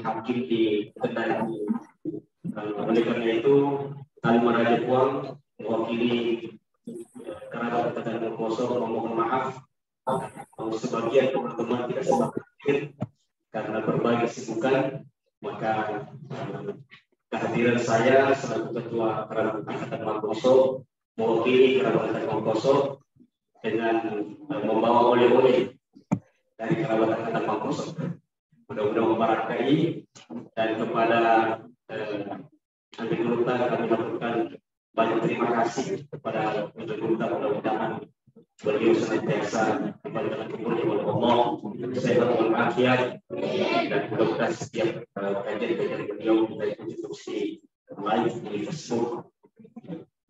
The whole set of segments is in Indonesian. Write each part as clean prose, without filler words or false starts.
hakim di Kendari. Oleh karena itu, kami Raja Puang mewakili kerabat Kendari Mongkoso memohon maaf kalau sebagian teman-teman tidak sempat hadir karena berbagai kesibukan, maka kehadiran saya selaku Ketua Kerabat Angkatan Mongkoso mewakili kerabat Angkatan Mongkoso dengan membawa oleh-oleh dari kerabat Angkatan Mongkoso. Mudah-mudahan memberkahi, dan kepada Andi Gurta kami lakukan banyak terima kasih kepada Andi Gurta. Mudah-mudahan beliau senantiasa diberikan kemuliaan oleh Allah, sehat walafiat, dan mudah-mudahan setiap kajian-kajian beliau menjadi kontribusi baik di Facebook,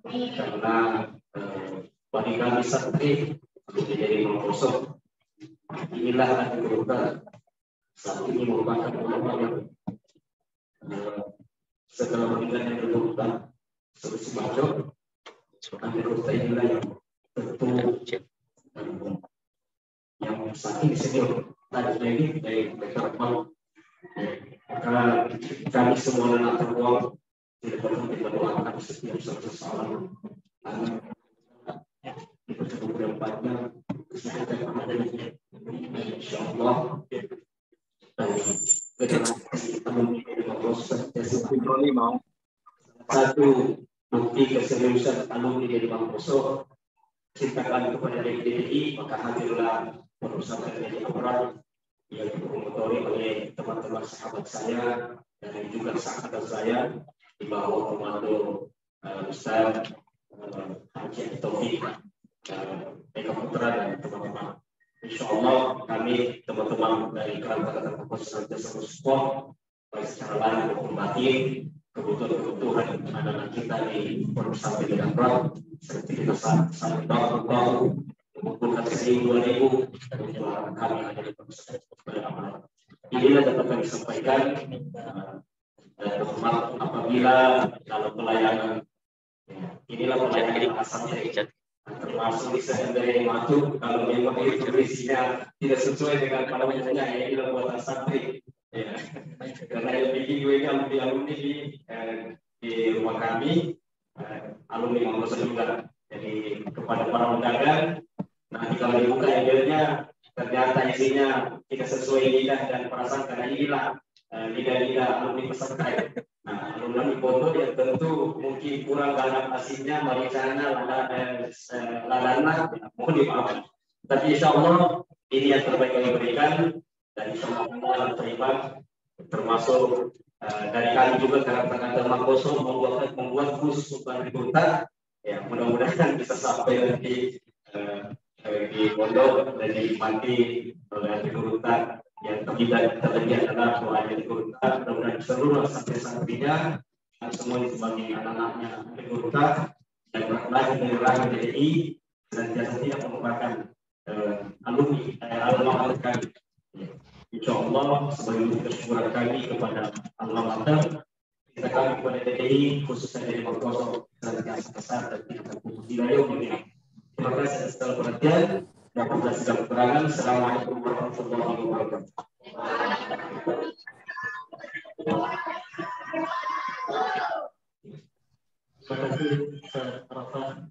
karena bagi kami santri menjadi Mongkoso, inilah Andi Gurta. Saat ini merupakan ulama yang setelah meninggalnya berdoa seperti Bajo, Andi Gurta inilah yang tentu yang saat ini senior tadi ini dari Dr. Mal. Maka kami semua anak terbuang tidak perlu diberdoakan setiap seseorang di pertemuan depannya kesehatan kepadanya, insyaallah. Satu bukti keseriusan alumni dari Mongkoso cintakan kepada DPI, maka hadirlah perusahaan dari Abrar yang dipromotori oleh teman-teman sahabat saya dan juga sahabat saya di bawah komando Ustaz Haji Taufik Eka Putra dan teman-teman. Insyaallah kami teman-teman dari kerabat Mongkoso senantiasa support baik secara lahir maupun batin kebutuhan anak-anak kita di perusahaan di Abrar, seperti kita saling bahu mengumpulkan 1.000-2.000 dan menjualan kami ada di perusahaan Abrar. Inilah dapat kami sampaikan. Apabila kalau pelayanan, inilah pelayanan yang asalnya termasuk desain dari Matu, kalau memang itu isinya tidak sesuai dengan pada wajahnya, inilah buatan santri. Ya. Karena yang bikin gue ini alumni di rumah kami, alumni Mongkoso juga. Jadi kepada para pedagang, nanti kalau dibuka emailnya ternyata isinya tidak sesuai lidah dan perasaan, karena inilah lidah-lidah alumni pesantren. Nah, alumni foto yang tentu mungkin kurang garam asinnya, maricana, lalana, mohon dimaafkan. Tapi insya Allah ini yang terbaik yang diberikan, dan insya Allah terima, termasuk dari kami juga kerabat Mongkoso membuat khusus untuk Andi Gurta. Ya, mudah-mudahan bisa sampai nanti di pondok dan dinikmati oleh Andi Gurta. Yang terlebih adalah doa Andi Gurta, mudah-mudahan seluruh santri-santrinya semuanya sebagai anak-anaknya Andi Gurta yang berlahir dari rahim DPI senantiasa tidak merupakan alumni kami. Insyaallah sebagai bentuk kesyukuran kami kepada Allah Maha, kita kami kepada DPI khususnya dari Mongkoso senantiasa besar dan tidak terputus di dalam ini. Terima kasih atas segala perhatian dan segala kekurangan. Assalamualaikum warahmatullahi wabarakatuh. Terima kasih Ustaz Arafat,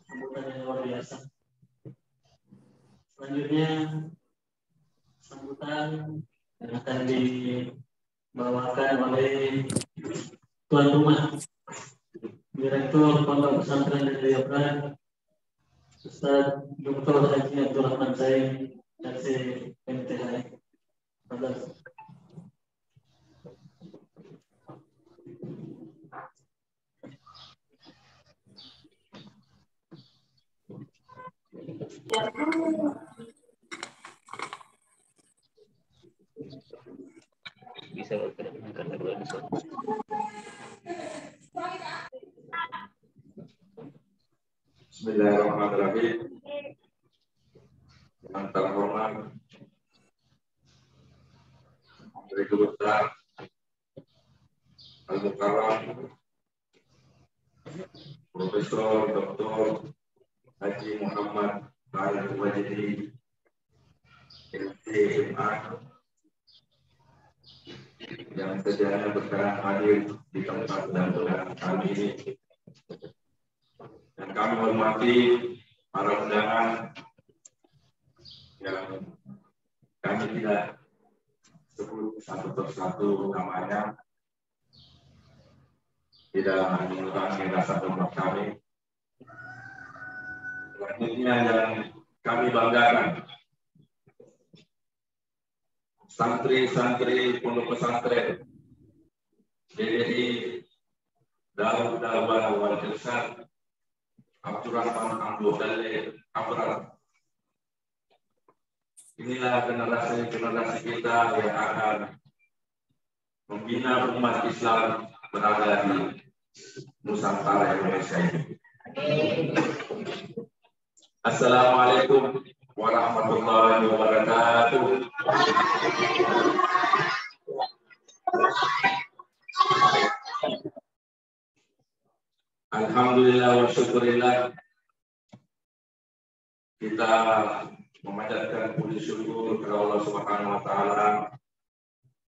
sambutan yang luar biasa. Selanjutnya sambutan yang akan dibawakan oleh tuan rumah Direktur Pondok Pesantren Negeri Abrar, Ustaz Dr. Haji Abdul Rahman Said, MC MTH. Bisa berkenan kedua Bismillahirrahmanirrahim. Yang terhormat Menteri Besar Al-Mukarram Profesor Dr. Haji Muhammad Farid Wajidi MA yang sedianya berkenan hadir di tempat dan undangan kami ini. Dan kami hormati para undangan yang kami tidak sebut satu persatu namanya, tidak mengurangi rasa hormat kami. Selanjutnya yang kami banggakan, santri-santri pondok pesantren DDI Darul Da'wah wal Irsyad Abdurrahman Abdul Dalil Abrar. Inilah generasi-generasi kita yang akan membina umat Islam berada di Nusantara Indonesia ini. Assalamualaikum warahmatullahi wabarakatuh. Alhamdulillah wa syukurillah, kita memanjatkan puji syukur kepada Allah Subhanahu wa taala.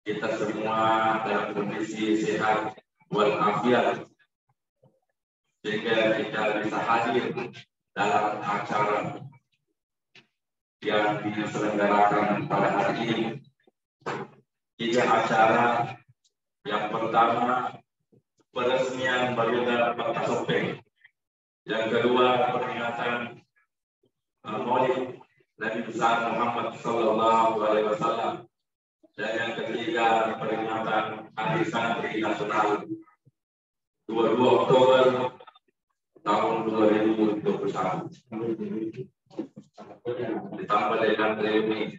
Kita semua dalam kondisi sehat walafiat sehingga kita bisa hadir dalam acara yang diselenggarakan pada hari ini. 3 acara. Yang pertama, peresmian Baruga Kota Sopeng. Yang kedua, peringatan Maulid Nabi besar Muhammad Sallallahu Alaihi Wasallam. Dan yang ketiga, peringatan Hari Santri Nasional 22 Oktober tahun 2021. Ditambah dengan reuni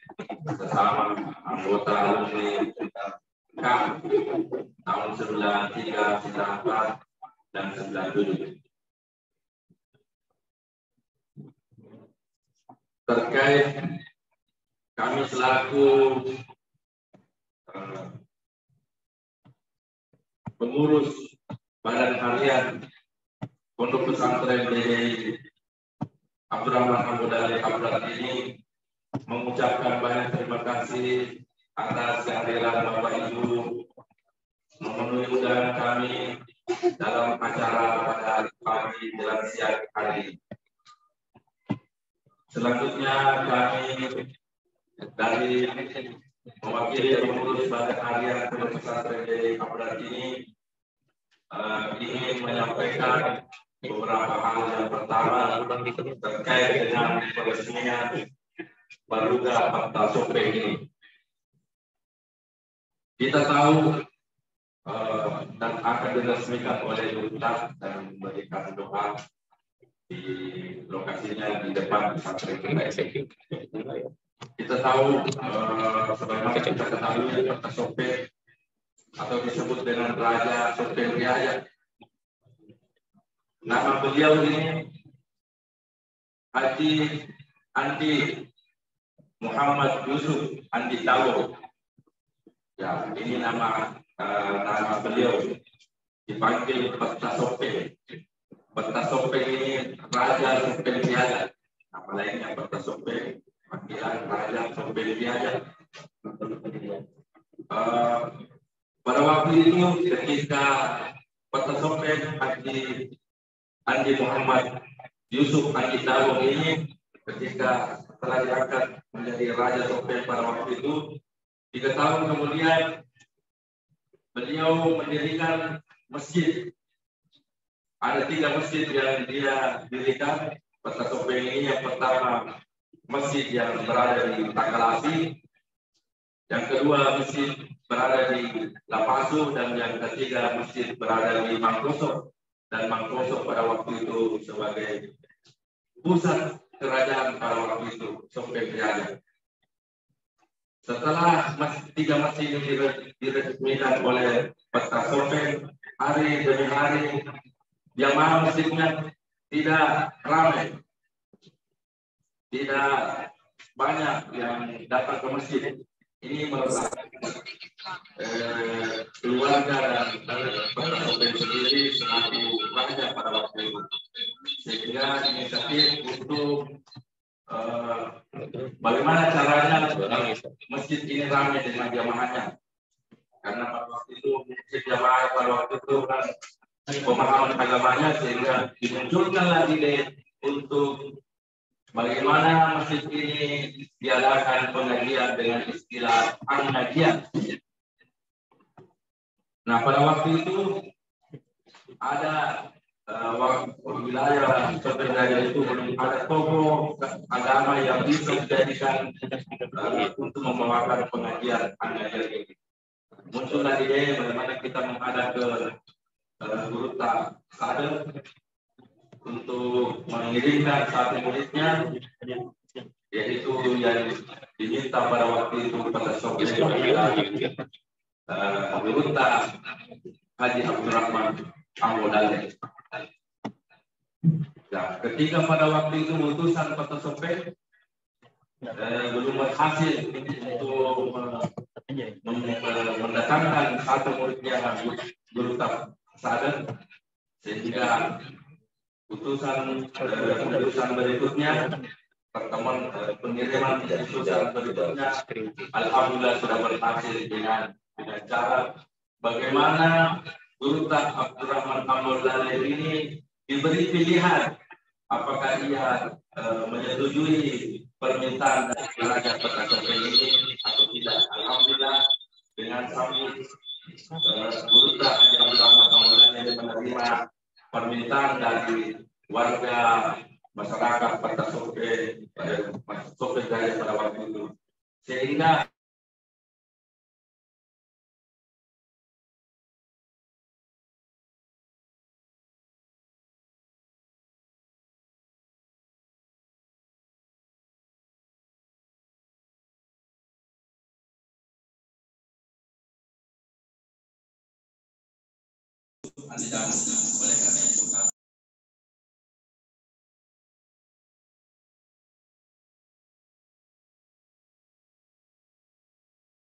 sesama anggota alumni KAM tahun 93, 94, dan 97. Terkait kami selaku pengurus badan harian Pondok Pesantren DDI Abdurrahman Abdul Dalil Abrar ini mengucapkan banyak terima kasih atas kehadiran Bapak Ibu memenuhi undangan kami dalam acara pada pagi dan siang hari ini. Selanjutnya kami dari mewakili pengurus badan harian Pondok Pesantren DDI Abrar ini ingin menyampaikan beberapa hal. Yang pertama terkait dengan peresmian Baruga Kota Sopeng ini. Kita tahu dan akan diresmikan oleh Ustaz dan memberikan doa di lokasinya di depan pesantren kita. Kita tahu sebagaimana kita ketahui Kota Sopeng atau disebut dengan Raja Sopeng Riaya. Nama beliau ini Haji Andi Muhammad Yusuf Andi Tawo. Ya, ini nama beliau, dipanggil Kota Sopeng. Kota Sopeng ini Raja Sopeng Riaya. Nama lainnya Kota Sopeng, panggilan Raja Sopeng Riaya. Pada waktu itu ketika Kota Sopeng Andi Muhammad Yusuf Andi Tawo ini ketika setelah diangkat menjadi Raja Sopeng pada waktu itu, 3 tahun kemudian beliau mendirikan masjid. Ada 3 masjid yang dia dirikan Kota Sopeng ini. Yang pertama, masjid yang berada di Takalasi. Yang kedua, masjid berada di Lapasu. Dan yang ketiga, masjid berada di Mangkosok. Dan Mangkosok pada waktu itu sebagai pusat kerajaan pada waktu itu, Sopeng Riaya. Setelah 3 masjid ini diresmikan oleh Kota Sopeng, hari demi hari jamaah masjidnya tidak ramai, tidak banyak yang datang ke masjid. Ini merupakan keluarga dan pemimpin sendiri selaku banyak pada waktu itu, sehingga inisiatif untuk bagaimana caranya masjid ini ramai dengan jamaahnya, karena pada waktu itu masjid jamaah pada waktu itu kan pemahaman agamanya, sehingga dimunculkanlah ide untuk bagaimana masjid ini diadakan pengajian dengan istilah pengajian. Nah, pada waktu itu ada wilayah sebenarnya itu belum ada tokoh agama yang bisa dijadikan untuk membawakan pengajian ini. Muncullah ide bagaimana kita menghadap ke guru tak sadar untuk mengirimkan satu muridnya, yaitu yang diminta pada waktu itu pada sore guru tak Haji Abdurrahman Amodale. Nah, ketika pada waktu itu utusan Kota Sopeng belum berhasil untuk mendatangkan satu muridnya guru tak sadar, sehingga utusan berikutnya, pertemuan pengiriman utusan berikutnya, alhamdulillah sudah berhasil dengan cara bagaimana guru tak Abdurrahman Amodale ini diberi pilihan apakah ia menyetujui permintaan dari raja Kota Sopeng ini atau tidak. Alhamdulillah dengan sambut guru tak Abdurrahman Amodale menerima permintaan dari warga masyarakat Kota Sopeng Jaya pada waktu itu, sehingga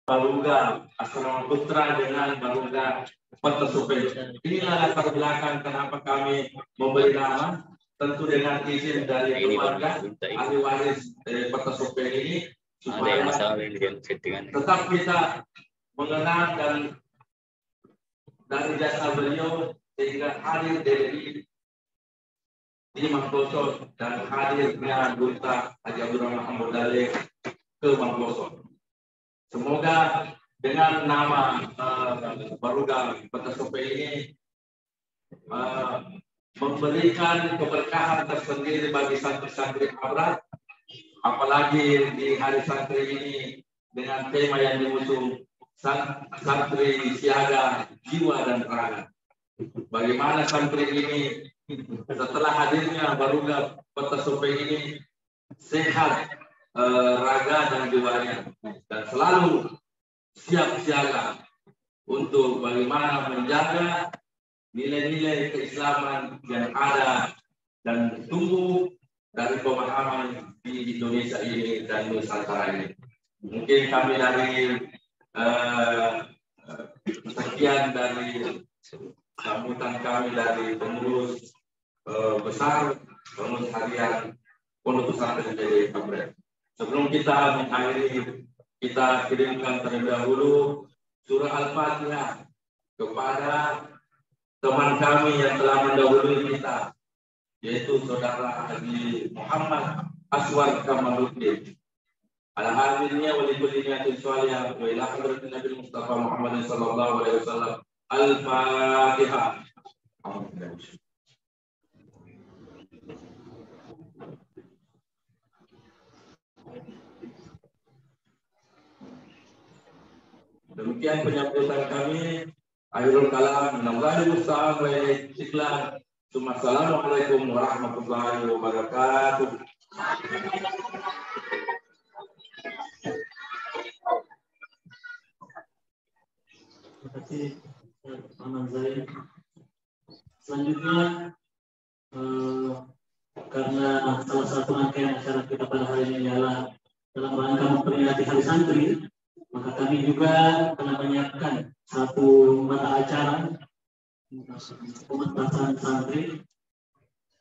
Marunga Asrama Putra dengan Marunga Kota Sopeng. Inilah latar belakang kenapa kami memberi nama, tentu dengan izin dari keluarga ahli waris Kota Sopeng ini, supaya tetap kita mengenal dan dari jasa beliau, sehingga hadir di Mangkoso dan hadirnya Duta Haji Abdurrahman Amodale ke Mangkoso. Semoga dengan nama Marunga Kota Sopeng ini memberikan keberkahan tersendiri bagi santri-santri abrar, apalagi di hari santri ini dengan tema yang diusung santri siaga jiwa dan raga. Bagaimana santri ini setelah hadirnya Marunga Kota Sopeng ini sehat raga dan jiwanya, dan selalu siap siaga untuk bagaimana menjaga nilai-nilai keislaman yang ada dan tumbuh dari pemahaman di Indonesia ini dan Nusantara ini. Mungkin kami dari sekian dari sambutan kami dari pengurus besar, pengurus harian Pondok Pesantren Jaya Kampret. Sebelum kita mengakhiri, kita kirimkan terlebih dahulu surah Al-Fatihah kepada teman kami yang telah mendahului kita, yaitu saudara Haji Muhammad Aswar Kamaluddin. Alhamdulillah walikuliyatin sholiyah wa ila hadratin Nabi Mustafa Muhammad sallallahu alaihi wasallam. Al-Fatihah. Demikian penyambutan kami. Akhirul kalam, minallahi musta'an wa ilaihi istiqlal. Assalamualaikum warahmatullahi wabarakatuh. Terima kasih Pak Manzai. Selanjutnya karena salah satu rangkaian acara kita pada hari ini adalah dalam rangka memperingati Hari Santri, maka kami juga telah menyiapkan satu mata acara pementasan santri.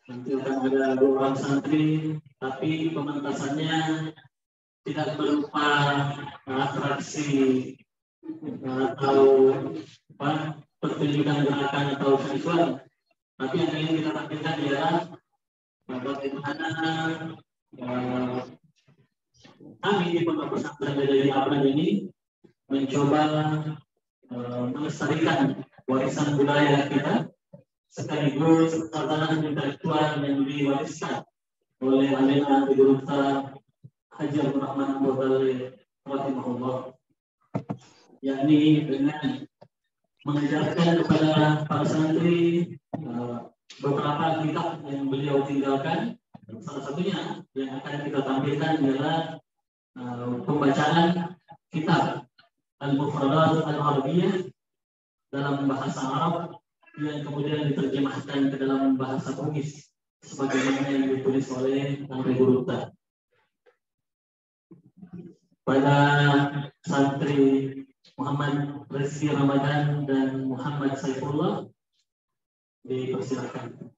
Nanti akan ada 2 orang santri, tapi pementasannya tidak berupa atraksi atau pertunjukan gerakan atau visual, tapi yang ingin kita tampilkan adalah bagaimana kami di Pondok Pesantren Bidayah Abad ini mencoba melestarikan warisan budaya kita sekaligus tatanan intelektual yang diwariskan oleh Alena Guru Besar Haji Abdul Rahman Al-Badali rahimahullah, yakni dengan mengajarkan kepada para santri beberapa kitab yang beliau tinggalkan. Salah satunya yang akan kita tampilkan adalah pembacaan kitab Al-Mufradat Al-Arabiyah dalam bahasa Arab yang kemudian diterjemahkan ke dalam bahasa Bugis sebagaimana yang ditulis oleh Andre Guruta. Pada santri Muhammad Rizki Ramadan dan Muhammad Saifullah dipersilakan.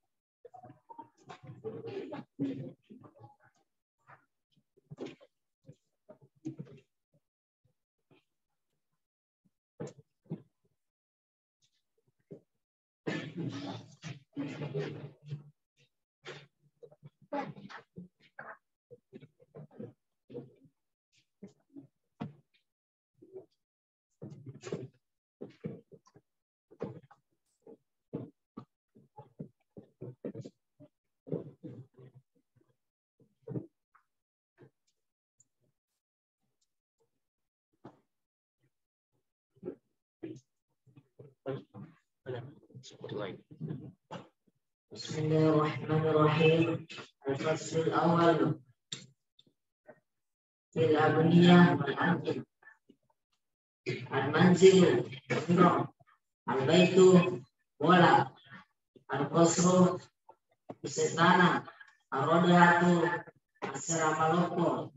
Bismillahirrahmanirrahim. Al-Faslul Awal fil Abniyah wal Anjil. Al-Manzilu Umrah, Al-Baitu Bola, Al-Qasru Istana, Ar-Rodatu Asrama Loko,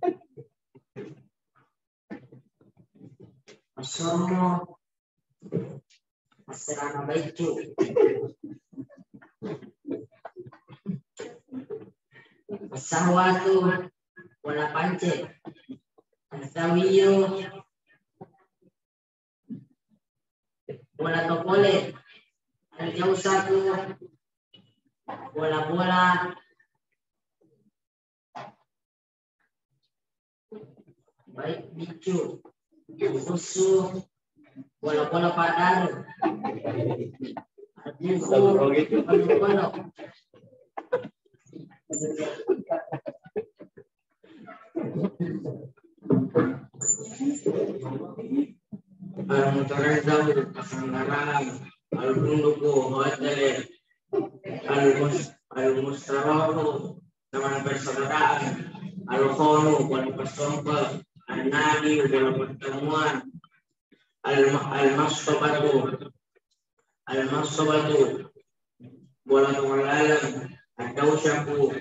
As-Surmu Asrama Baitu, As-Sahwatu Bola Pance, Al-Zawiyu Bola Topole, Al-Jausatu bola-bola, baik bicu, susu, bola-bola padar, bola-bola. Al-Mutarazam, Al-Sangaran, Al-Bunduku, Al-Jale, Al-Mustarahu, teman persaudaraan, Al-Khonu, bola persongkol, Al-Nadi, bola pertemuan, Al-Masobatu, bola pengolahan, Al-Dausyaku,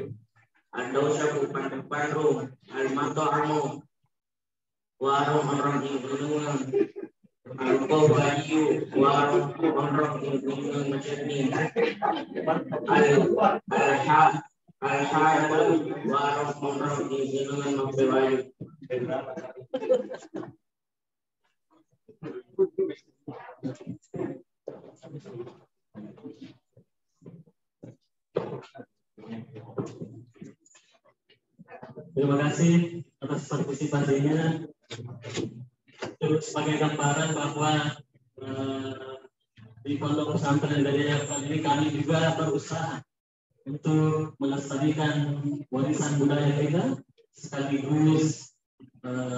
pandu-pandu, Al-Mato'amu, warung orang gunungan, Al-Qawadiyu, warung orang gunungan macam ni, Al-Habu, warung orang gunungan Mabdewayu. Terima kasih atas partisipasinya. Terus sebagai gambaran bahwa di Pondok Pesantren Bidayah Abad ini kami juga berusaha untuk melestarikan warisan budaya kita sekaligus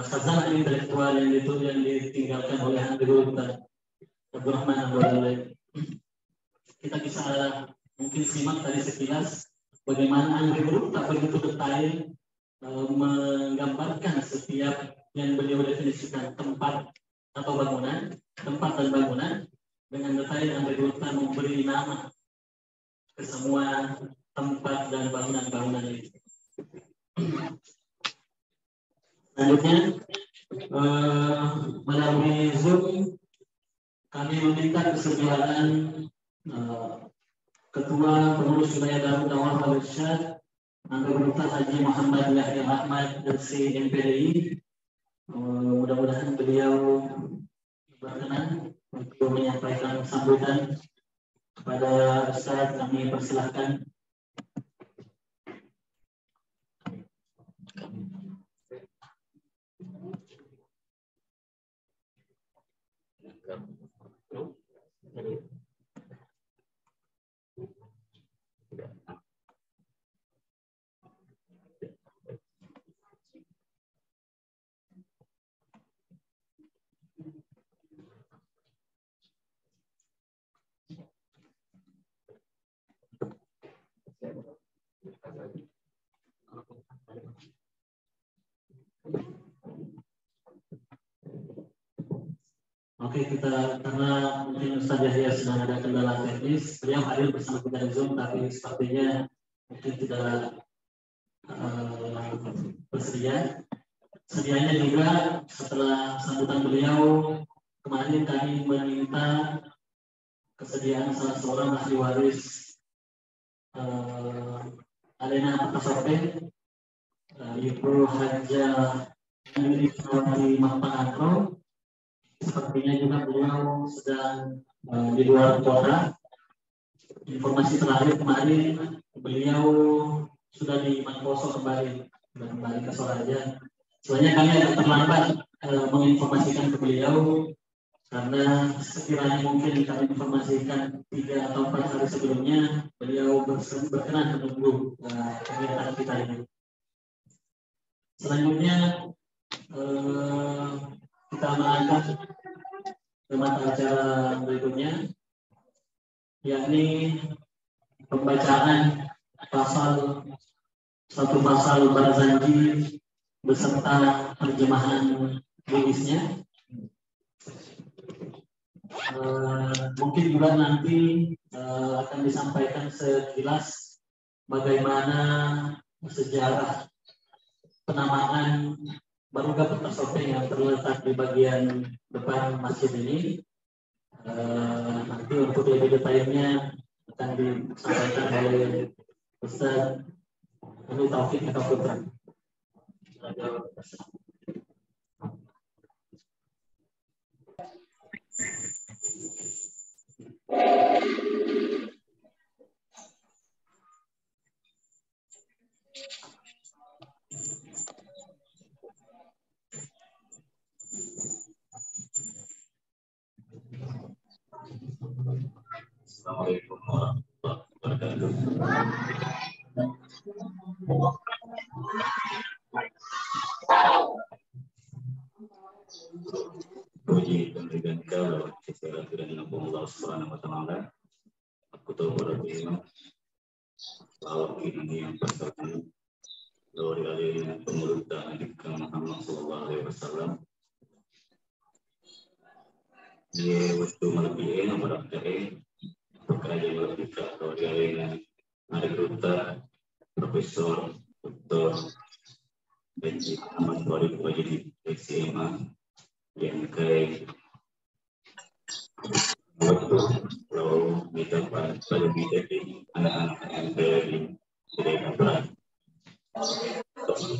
khazanah intelektual yang ditinggalkan oleh Haji Abdul Rahman Al-Badali. Kita bisa mungkin simak dari sekilas bagaimana Andri tak begitu detail menggambarkan setiap yang beliau definisikan tempat atau bangunan, tempat dan bangunan dengan detail yang Andri memberi nama ke semua tempat dan bangunan-bangunan itu. Selanjutnya, melalui Zoom kami meminta kesediaan Ketua Pengurus Wilayah Darul Dawah Wal Irsyad Dr. Haji Muhammad Yahya Ahmad LC MPDI. Mudah-mudahan beliau berkenan untuk menyampaikan sambutan kepada Ustaz. Kami persilahkan. Oke, kita karena mungkin Ustaz Yahya sedang ada kendala teknis, beliau hadir bersama kita di Zoom, tapi sepertinya mungkin tidak bersedia. Sedianya juga setelah sambutan beliau, kemarin kami meminta kesediaan salah seorang ahli waris Alena Patasope, Ibu Hajah Nuri Mampang. Sepertinya juga beliau sedang di luar kota. Informasi terakhir kemarin beliau sudah di Mangkoso kembali ke Solaja. Soalnya kami agak terlambat menginformasikan ke beliau karena sekiranya mungkin kami informasikan 3 atau 4 hari sebelumnya, beliau berkenan menunggu kegiatan kita ini. Selanjutnya kita mengangkat ke mata acara berikutnya, yakni pembacaan satu pasal Barzanji beserta terjemahan tulisnya. Mungkin juga nanti akan disampaikan sekilas bagaimana sejarah penamaan Baruga Patasope yang terletak di bagian depan masjid ini. Nanti untuk lebih detailnya akan disampaikan oleh Ustaz Anu Taufik Eka Putra. Assalamualaikum warahmatullahi wabarakatuh. Puji dan bergantian secara tidak dinampung Allah Subhanahu wa Ta'ala. Aku tahu pada beliau bahwa ini yang pertama dari alihnya pemerintahan Nabi Muhammad Sallallahu Alaihi Wasallam. Dia waktu melebihi nomor dari pekerjaan lebih dari alihnya ada Duta Profesor Dr. Haji Ahmad Farid Wajidi SMA yang ke waktu kalau kita pada bidang anak-anak yang dari daerah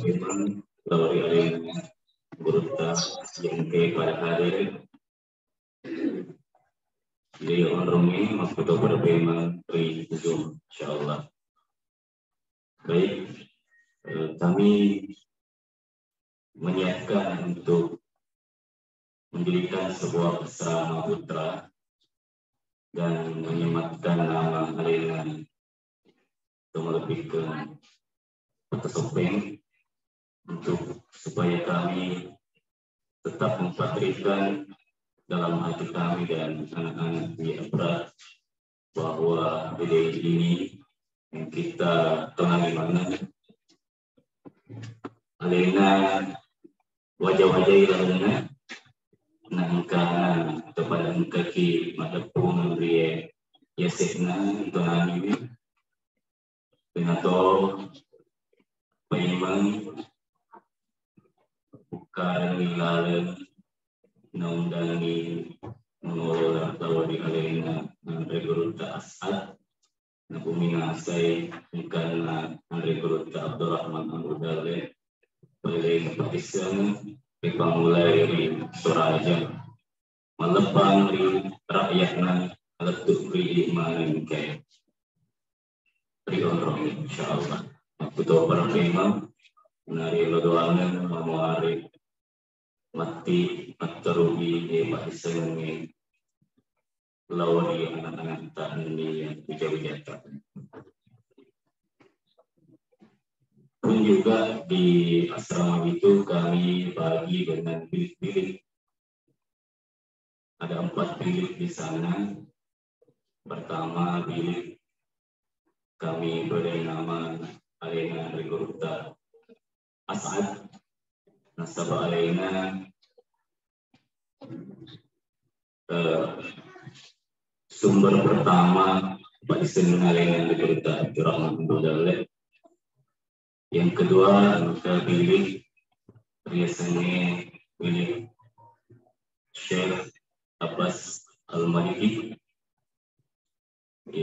memang dari alihnya Duta yang ke pada hadir di Onromi maksudnya pada memang di Zoom insyaallah. Baik, kami menyiapkan untuk mendirikan sebuah pesantren putra dan menyematkan nama Alena untuk melebihkan Patasope untuk supaya kami tetap mempatrikan dalam hati kami dan anak-anak di Abra bahwa ide ini yang kita tenangi mana Alena wajah-wajah ilahnya nangkana kepada kaki madapun dia yasikna tenangi Penato Paiman bukan ilalan naundangi mengelola tawari alena Andreguruta Asad na pumingasay karena Andreguruta Abdurrahman Amudale paling patisan pipangulay ri Suraja malepang ri rakyatna aletuk ri imanin kay ri onrong insyaallah puto para imam nari lodoangan mamuari mati atterugi di patisan ni lawari anak-anak tani yang bijak-bijak. Pun juga di asrama itu kami bagi dengan bilik-bilik. Ada 4 bilik di sana. Pertama bilik kami beri nama Alena Andreguruta Asad. Nasabah Alena sumber pertama Patisan Alena Andreguruta Abdurrahman Amudale. Yang kedua kita pilih biasanya pilih Syekh Abbas Al-Maliki,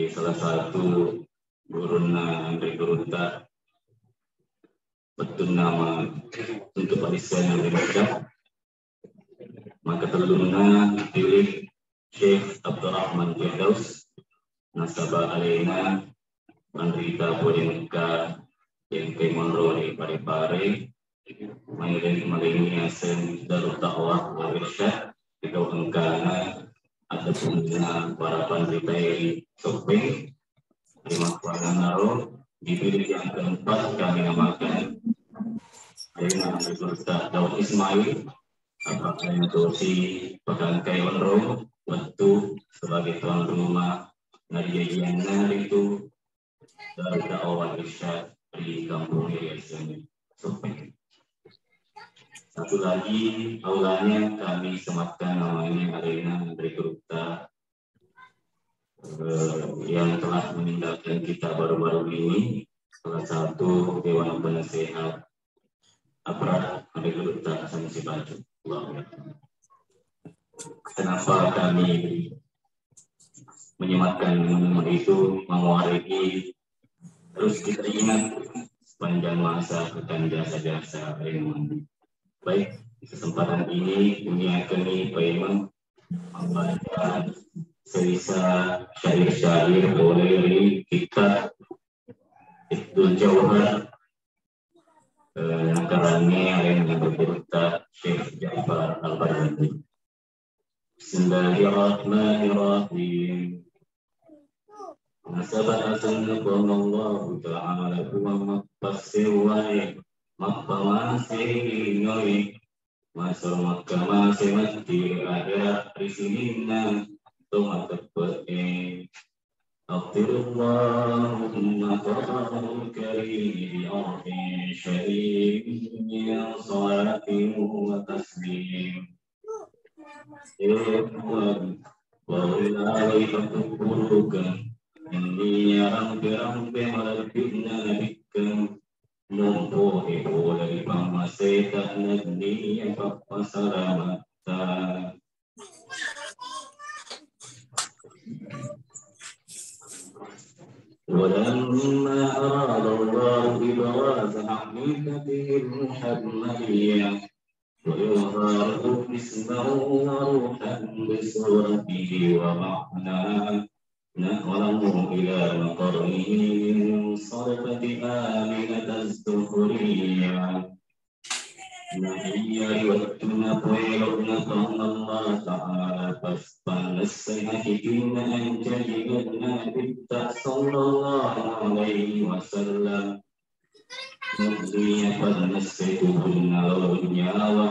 salah satu guruna Andreguruta betul nama untuk Patisan yang dibaca. Maka telurna pilih Syekh Abdurrahman Firdaus nasabah Alena menderita Bodinka yang kemonro di Parepare maling asen darut dakwah wal irsyad ikaw angkana ada puna para penderita di Topeng lima naro dipilih yang keempat kami namakan Alena Andreguruta Daud Ismail apakah itu si Pekangkai Monro waktu sebagai tuan rumah Nadiyajiana itu darut dakwah wal irsyad di kampung Yayasan Sopeng. Satu lagi aulanya kami sematkan namanya Alena Andreguruta yang telah meninggalkan kita baru-baru ini, salah satu Dewan Penasehat Aparat Andreguruta Sanusi Baju. Kenapa kami menyematkan nama itu mewarisi terus kita ingat sepanjang masa akan jasa-jasa Pak Imam. Baik, kesempatan ini kami Pak Imam membaca selisa syair-syair oleh kitab Ibtul Jauhar nakarangnya yang Andreguruta Syekh Ja'far Al-Barwandi. Bismillahirrahmanirrahim. Nasabah asannakum Allah Ta'ala wa maqasiwai maqamasi nyoi masur maqamasi mati akhirat risinina tuma tepeke Akhirallahumma ta'ala karim bi'arfi syarif ya salatin wa taslim wa ilahi ini rampe-rampe malapitna nabikkan mumpuhi dari pamaseta nagni yang papasalamata walamma arada Allah ibawaza hakikatil muhammadiyah wa yuharu ismahu wa ruhan bisuratihi wa ma'na نقله إلى مقره من صرفة آمنة الزهرية نهي واتنا ويلنا قول الله تعالى فاستنسينا أن جلدنا بالتأ صلى الله عليه وسلم نهي فنسيتهن والنياوة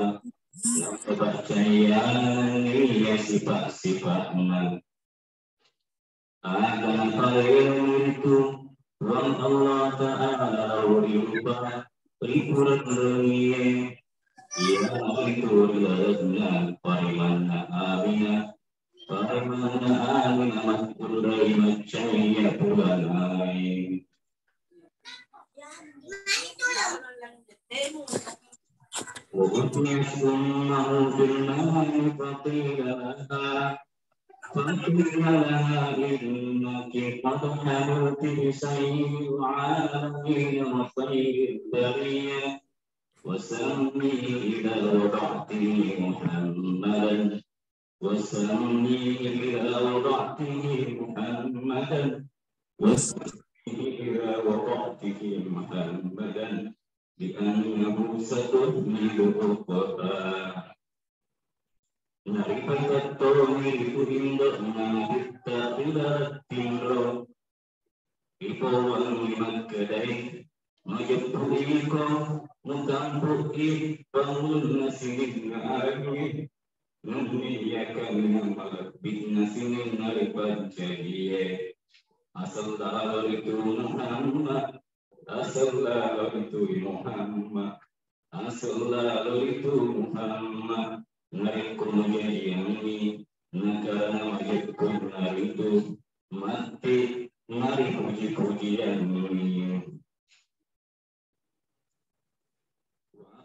نقبح جياني sifat-sifatnya akan kalian itu Wang Allah Ta'ala Wariubah Riburat Lengi Yang itu Rilazna Parimana Amina Parimana Amina Mahkurai Macaya Pulanai وأتي سمه في الماء فقيل لها إنك قد حملت بسيد العالمين وخير البرية وسمي إذا وضعته محمدا وسمي إذا وضعته محمدا وسمي إذا وضعته محمدا لأنه ستهمل أخرى نعرف التوحيد عندنا بالتقبل التمر بقوة مكدين Majapuriko mukampuki bangun nasirin ari Numiyakan nama binasirin ari panjadiye Asal dalar itu Muhammad Asal dalar itu Muhammad Asal dalar itu Muhammad Ngariku menjadi negara majapun hari itu mati ngari puji-pujian ini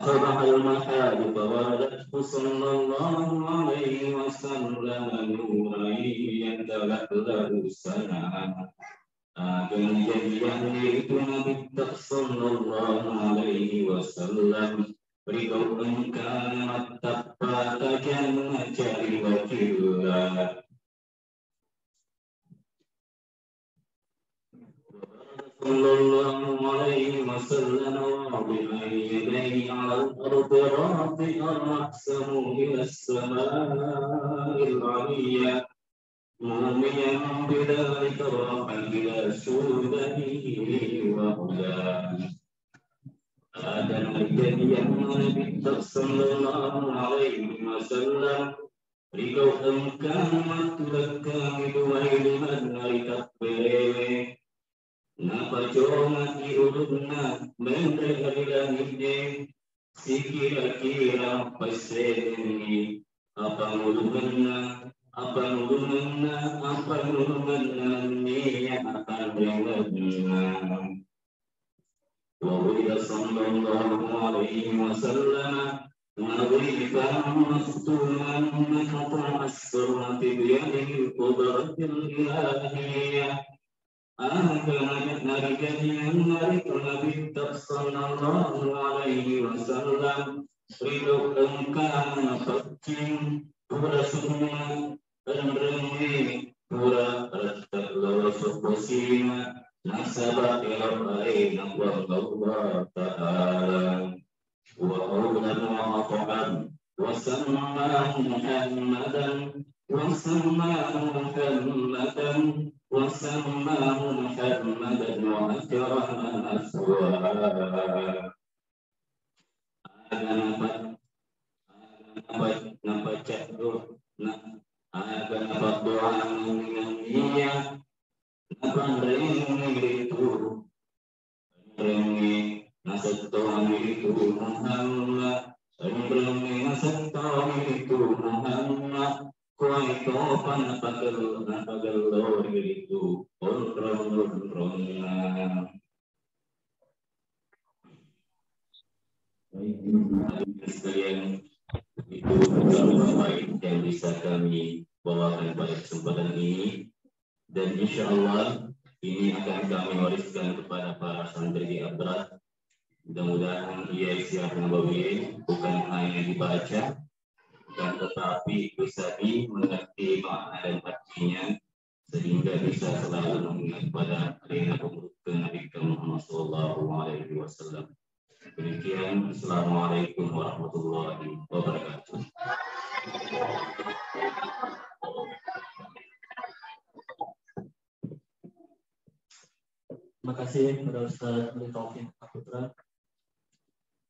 صبح المحارب وردته صلى الله عليه وسلم نورا يتلألأ السنا akan jadian itu Nabi sallallahu alaihi wasallam berikut engkau tepat akan mencari wakilah صلى الله عليه وسلم واضعا يديه على الأرض رافعا رأسه إلى السماء العليا مؤمنا بذلك راحا إلى سوده وهداه هذا الذي النبي صلى الله عليه وسلم رجو أن كانت لك بدويل من ركبه Napa cuma diurutna mendengarnya si kira-kira paseni apa nulumanna niya akan dengarnya wa huwa sallallahu alaihi wasallam نظيفا مفتونا قطع السرة بيده القدرة الإلهية Nabi sallallahu alaihi wasallam ridho engkau nafakin pura sunna remremi pura ratat lorosok posina nasabah ilahi Allah ta'ala wa awlan wa aqaban wa samma Muhammadan وسماه محمدا وأكرم مثواه Kau itu napagal itu sekalian itu beberapa baik yang bisa kami bawakan pada kesempatan ini dan insya Allah ini akan kami wariskan kepada para santri abad. Mudah-mudahan ia siap membawa bukan hanya dibaca dan tetapi bisa dimengerti makna dan artinya sehingga bisa selalu mengingat pada arena pembentukan Nabi Muhammad SAW. Demikian, Assalamualaikum warahmatullahi wabarakatuh. Terima kasih kepada Ustaz Taufik Putra.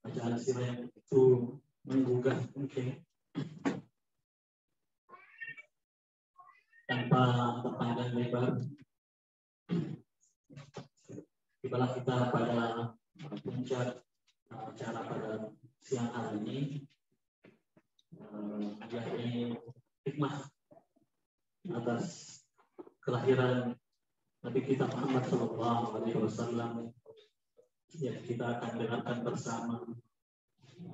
Bacaan sirah yang itu menggugah mungkin. Tanpa panjang lebar, tibalah kita pada puncak acara pada siang hari ini, yakni hikmah atas kelahiran Nabi kita Muhammad SAW yang kita akan dengarkan bersama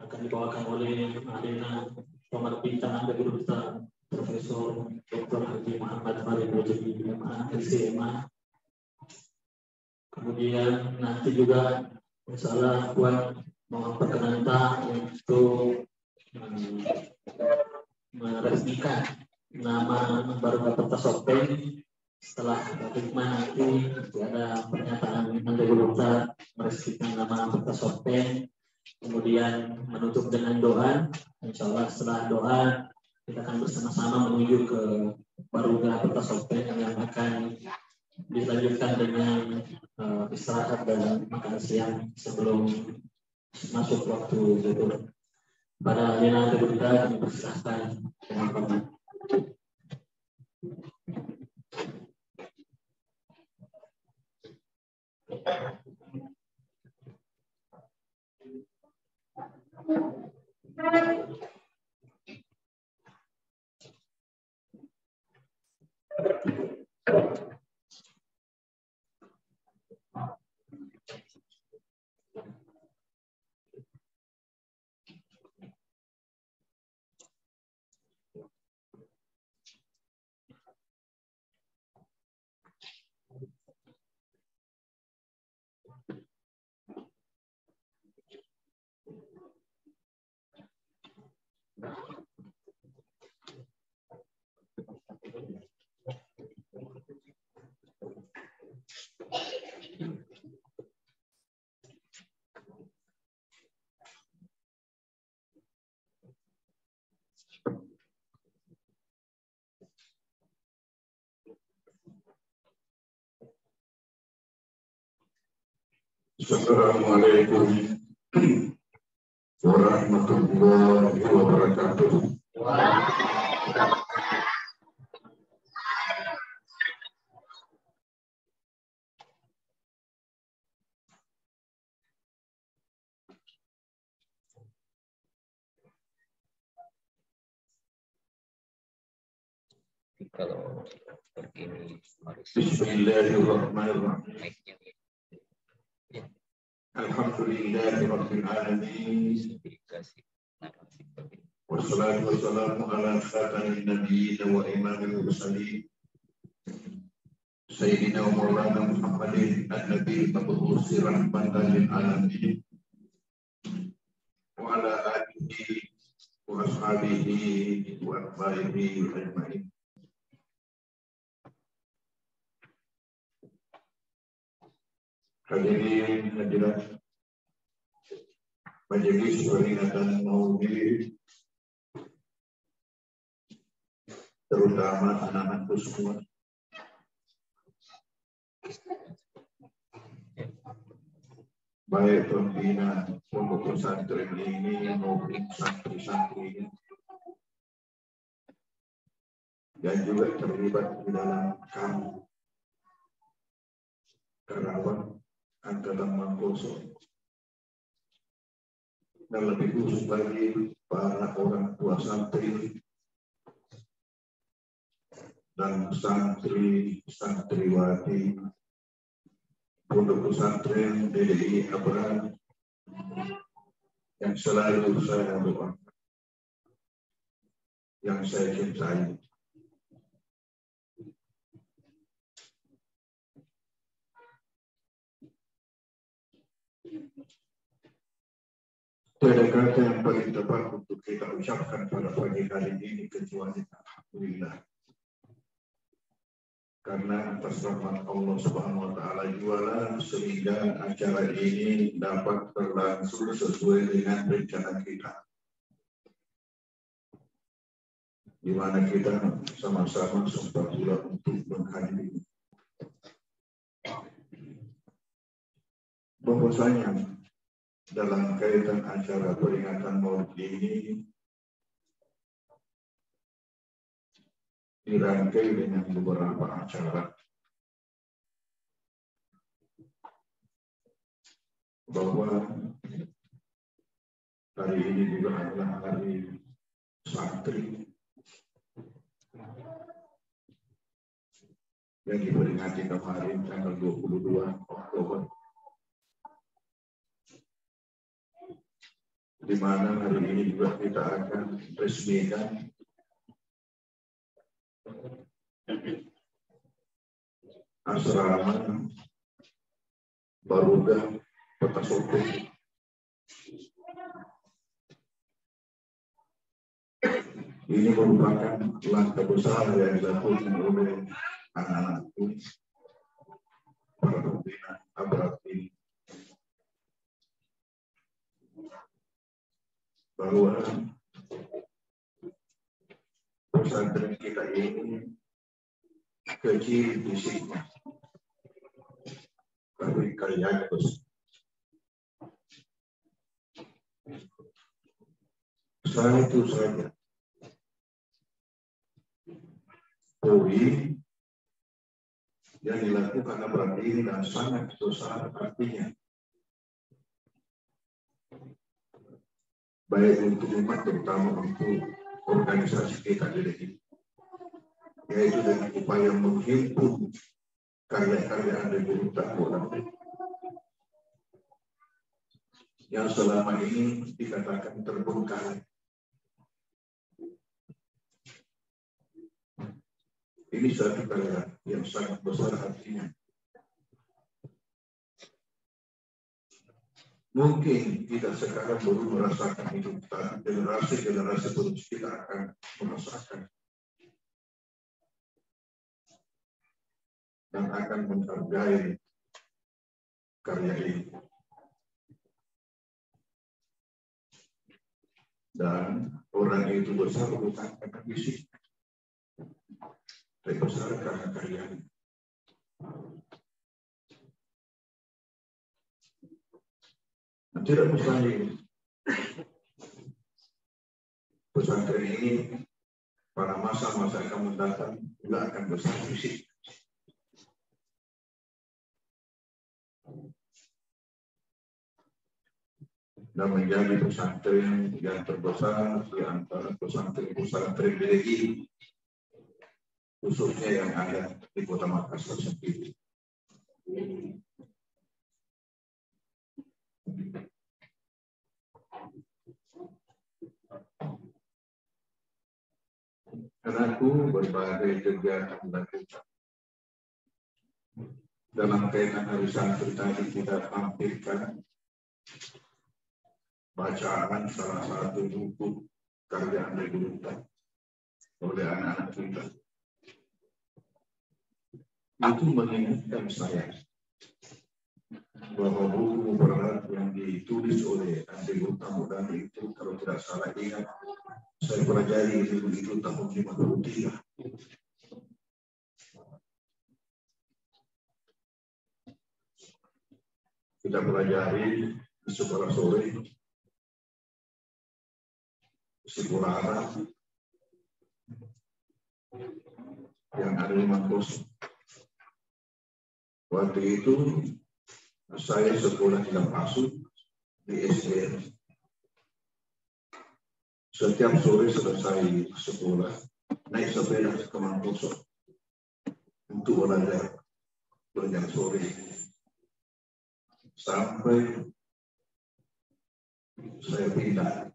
akan dibawakan oleh Adena Pemerintah Bintang Anda Guru Besar Profesor Dr. Haji Muhammad Farid Mujib MA, LCMA. Kemudian nanti juga misalnya buat memperkenalkan untuk meresmikan nama baru Petra Sopeng. Setelah hikmah nanti ada pernyataan Anda Guru Besar meresmikan nama Petra Sopeng. Kemudian menutup dengan doa. Insya Allah setelah doa kita akan bersama-sama menuju ke Baruga Petra Sopeng yang akan dilanjutkan dengan istirahat dan makan siang sebelum masuk waktu zuhur. Pada Adena Gurita kami persilahkan dengan hormat. Assalamualaikum warahmatullahi wabarakatuh. Kalau begini harus Bismillahirrahmanirrahim. Alhamdulillahirabbil alamin. Wassalatu wassalamu ala khatamin nabiyyin wa imamil mursalin. Sayyidina wa maulana Muhammadin an-nabiyil mab'uts rahmatan lil alamin. Wa ala alihi wa ashabihi wa atba'ihi ajma'in. Hadirin hadirat Majelis Peringatan Maulid, terutama anak-anakku semua. Baik pembina pondok pesantren ini maupun santri-santrinya, dan juga terlibat di dalam kamu Karawang Angkatan Mangkoso, dan lebih khusus lagi para orang tua santri dan santri-santriwati Pondok Pesantren DDI Abrar yang selalu saya doakan, yang saya cintai. Tiada kata yang paling tepat untuk kita ucapkan pada pagi hari ini kecuali alhamdulillah. Karena atas rahmat Allah Subhanahu wa taala jualan sehingga acara ini dapat berlangsung sesuai dengan rencana kita. Di mana kita sama-sama sempat pula untuk menghadiri. Bahwasanya dalam kaitan acara peringatan Maulid ini dirangkai dengan beberapa acara, bahwa hari ini juga adalah hari santri yang diperingati kemarin tanggal 22 Oktober. di mana hari ini juga kita akan resmikan asrama Barugah Kota Sorong. Ini merupakan langkah besar yang dilakukan oleh anak-anakku, para pembina abad ini, bahwa pesantren kita ini kecil fisiknya, tapi karyanya besar. Selain itu saja, POI yang dilakukan abad ini dan sangat besar artinya, baik untuk umat terutama untuk organisasi kita ini, yaitu dengan upaya menghimpun karya-karya Andi Guru Takwa yang selama ini dikatakan terbengkalai. Ini satu karya yang sangat besar artinya. Mungkin kita sekarang baru merasakan itu, tapi generasi-generasi terus kita akan merasakan dan akan menghargai karya ini. Dan orang itu besar bukan karena fisik, tapi besar karena karyanya. Tidak mustahil pesantren ini pada masa-masa akan mendatang juga akan besar fisik. Dan menjadi pesantren yang terbesar di antara pesantren-pesantren DKI, khususnya yang ada di Kota Makassar sendiri. Anakku berbagai kegiatan dilakukan. Dalam kaitan hari santri tadi kita tampilkan bacaan salah satu buku karya Andi Guru oleh anak-anak kita. Itu mengingatkan saya bahwa buku berat yang ditulis oleh Andi Guru Tamudani itu, kalau tidak salah ingat, saya pelajari itu tahun 53. Kita pelajari di sekolah sore, sekolah Arab yang ada di Mangkos. Waktu itu saya sekolah tidak masuk di SDN. Setiap sore selesai sekolah, naik sepeda ke Mangkos untuk belajar sore. Sampai saya pindah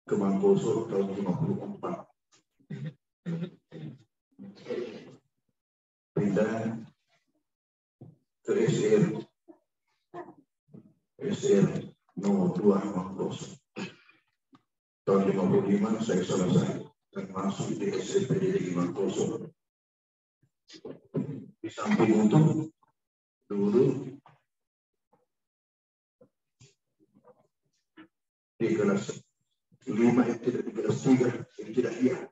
ke Mangkoso tahun 54. Pindah ke SR nomor 2 Mangkoso. Tahun 55 saya selesai dan masuk di SMP di Mangkoso. Di samping untuk dulu di kelas 5 itu tidak, di kelas 3 itu tidak iya.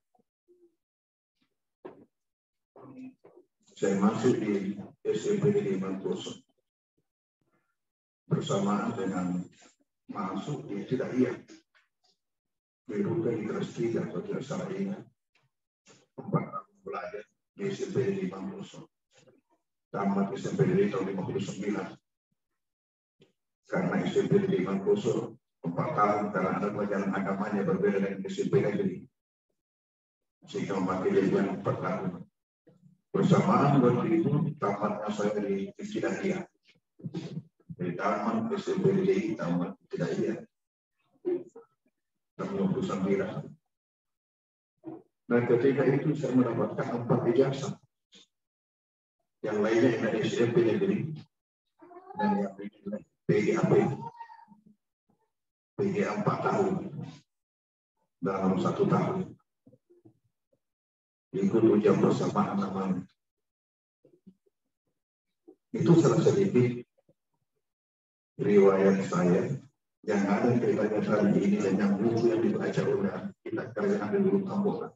Saya masuk di SMP di Mangkos bersamaan dengan masuk di tidak iya. Diruka di kelas 3 atau tidak salah ingat, 4 tahun belajar di SMP di Mangkos. Tamat SMP di tahun 59. Karena SMP di Mangkos 4 tahun karena ada pelajaran agamanya berbeda dengan SMP negeri, sehingga memakai jadian 4 tahun. Bersamaan waktu itu tamatnya saya di Ibtidaiyah. Dari taman ke SMPDI, taman tidak iya. Tahun 29. Nah ketika itu saya mendapatkan 4 ijazah. Yang lainnya dari SMP negeri dan yang lainnya PGAP. PGA 4 tahun dalam 1 tahun. Ikut ujian persamaan namanya. Itu salah sedikit riwayat saya yang ada ceritanya tadi ini dan yang buku yang dibaca oleh kita kerjaan di dulu kampung.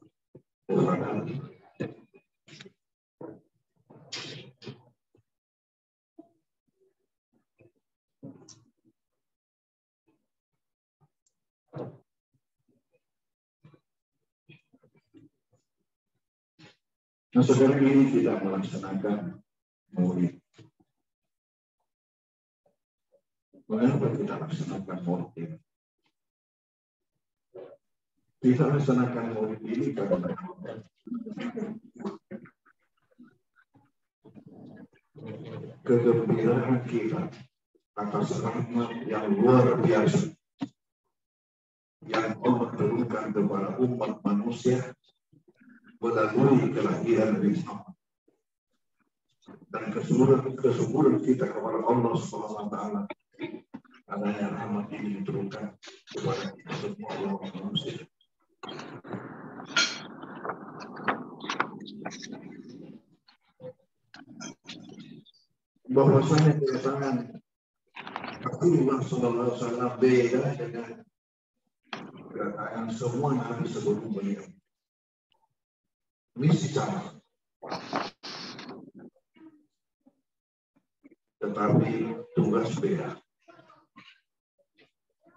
Nah sekarang ini kita melaksanakan maulid. Mengapa kita laksanakan maulid? Kita laksanakan maulid ini karena kegembiraan kita atas rahmat yang luar biasa yang Allah berikan kepada umat manusia melalui kelahiran Nabi Muhammad dan kesyukuran kita kepada Allah SWT adanya rahmat ini diturunkan kepada kita semua umat manusia. Bahwasanya kedatangan Rasulullah SAW beda dengan kedatangan semua nabi sebelum beliau. Misi sama, tetapi tugas beda.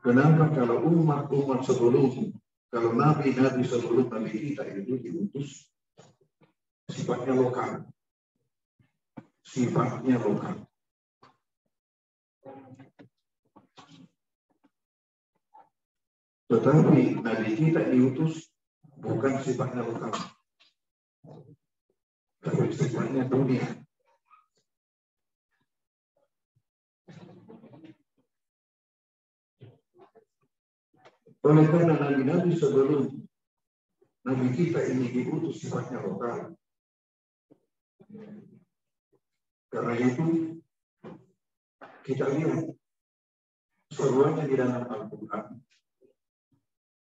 Kenapa kalau umat-umat sebelum, kalau nabi-nabi sebelum nabi kita itu diutus sifatnya lokal. Sifatnya lokal. Tetapi nabi kita diutus bukan sifatnya lokal. Tapi sifatnya dunia. Oleh karena nabi-nabi sebelum nabi kita ini diutus sifatnya lokal. Karena itu kita lihat seruannya di dalam Al-Quran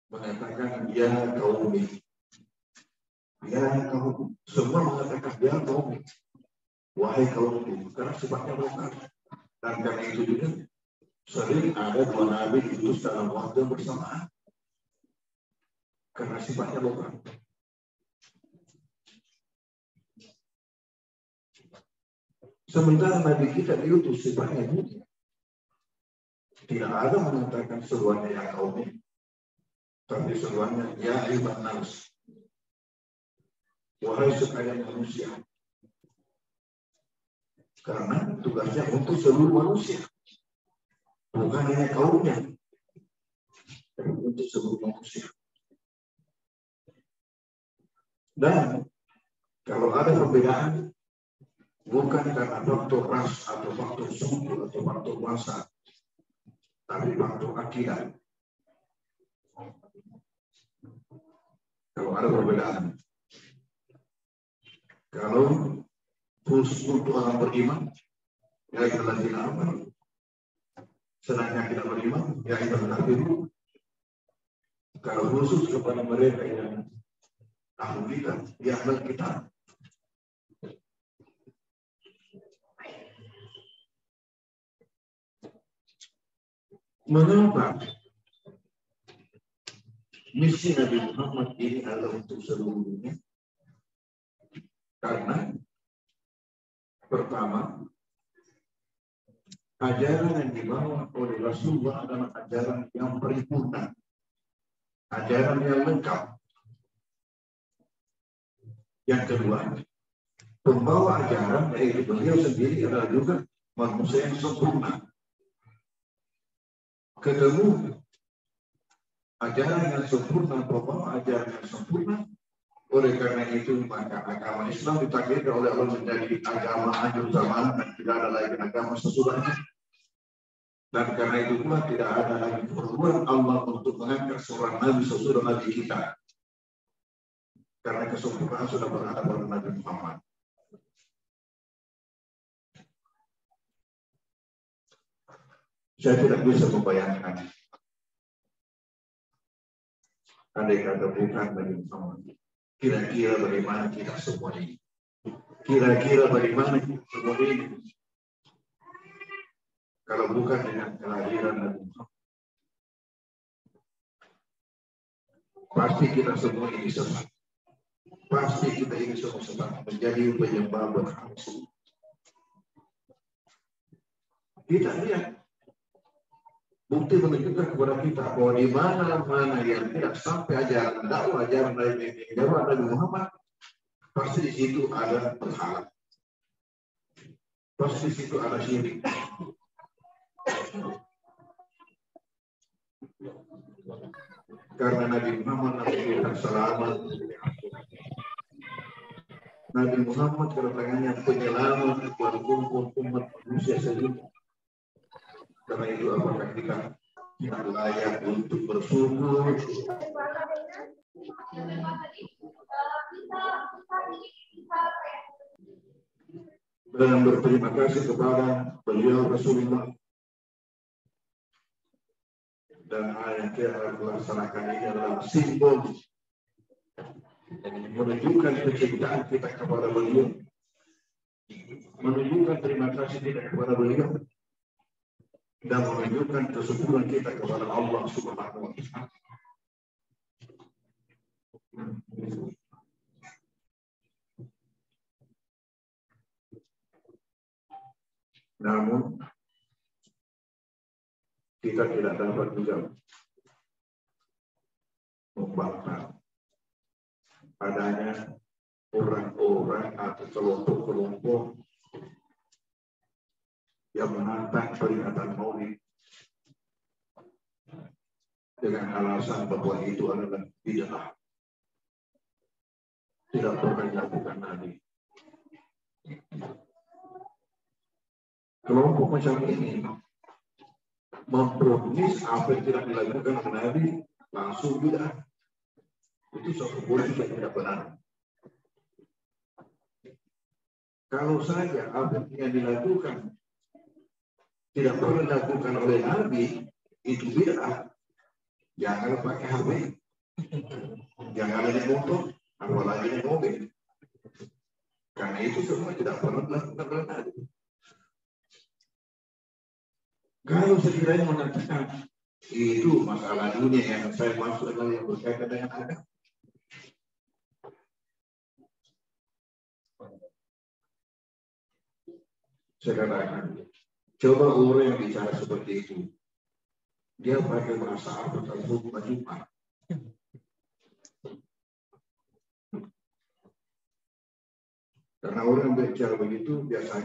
mengatakan ya kaum ini. Ya kaum, semua mengatakan ya kaum, wahai kaum itu, karena sifatnya lokal. Dan karena itu juga sering ada 2 nabi itu dalam waktu yang bersamaan. Karena sifatnya lokal. Sementara nabi kita diutus sifatnya dunia. Tidak ada mengatakan seruannya ya kaum ini. Tapi seruannya ya ayuhan nas. Wahai sekalian manusia. Karena tugasnya untuk seluruh manusia. Bukan hanya kaumnya. Tapi untuk seluruh manusia. Dan kalau ada perbedaan, bukan karena faktor ras atau faktor suku atau faktor masa, tapi faktor akidah. Kalau ada perbedaan. Kalau khusus untuk orang beriman, ya itu lagi amal. Sedangkan tidak beriman, ya itu kafir. Kalau khusus kepada mereka yang ahli kita, ya ahli kita. Mengapa misi Nabi Muhammad ini adalah untuk seluruh dunia? Karena pertama, ajaran yang dibawa oleh Rasulullah adalah ajaran yang paripurna, ajaran yang lengkap. Yang kedua, pembawa ajaran yaitu beliau sendiri adalah juga manusia yang sempurna. Ketemu ajaran yang sempurna, pembawa ajaran yang sempurna. Oleh karena itu maka agama Islam ditakdirkan oleh Allah menjadi agama akhir zaman dan tidak ada lagi agama sesudahnya. Dan karena itu pula tidak ada lagi keperluan Allah untuk mengangkat seorang Nabi sesudah Nabi kita. Karena kesempurnaan sudah berada pada Nabi Muhammad. Saya tidak bisa membayangkan. Andai kata bukan Nabi Muhammad. Kira-kira bagaimana kita semua ini? Kira-kira bagaimana semua ini? Kalau bukan dengan kehadiran Nabi Muhammad, pasti kita semua ini sesat. Pasti kita ini semua sesat, menjadi penyembah berhala. Kita lihat bukti menunjukkan kepada kita bahwa di mana-mana yang tidak sampai ajaran dakwah, ajaran Nabi Muhammad, pasti di situ ada berhala. Pasti di situ ada syirik. Karena Nabi Muhammad selamat. Nabi Muhammad kedatangannya penyelamat kepada umat manusia seluruhnya. Karena itu apakah kita tidak layak untuk bersyukur? Dan berterima kasih kepada beliau Rasulullah. Dan yang kita laksanakan ini adalah simbol menunjukkan kecintaan kita kepada beliau, menunjukkan terima kasih kita kepada beliau, dan menunjukkan kesyukuran kita kepada Allah Subhanahu wa Ta'ala. Namun kita tidak dapat juga membantah adanya orang-orang atau kelompok-kelompok yang menantang peringatan Maulid dengan alasan bahwa itu adalah bid'ah, tidak pernah dilakukan Nabi. Kelompok macam ini memproduksi apa yang tidak dilakukan oleh Nabi langsung bid'ah. Itu suatu politik yang tidak benar. Kalau saja apa yang dilakukan tidak pernah dilakukan oleh Nabi, itu bid'ah. Jangan pakai HP, jangan ada di motor, apalagi di mobil. Karena itu semua tidak pernah dilakukan oleh Nabi. Kalau sekiranya mengatakan itu masalah dunia yang saya maksud adalah yang berkaitan dengan agama. Saya katakan, coba orang yang bicara seperti itu, dia pakai bahasa Arab atau khutbah Jumat. Karena orang yang bicara begitu biasa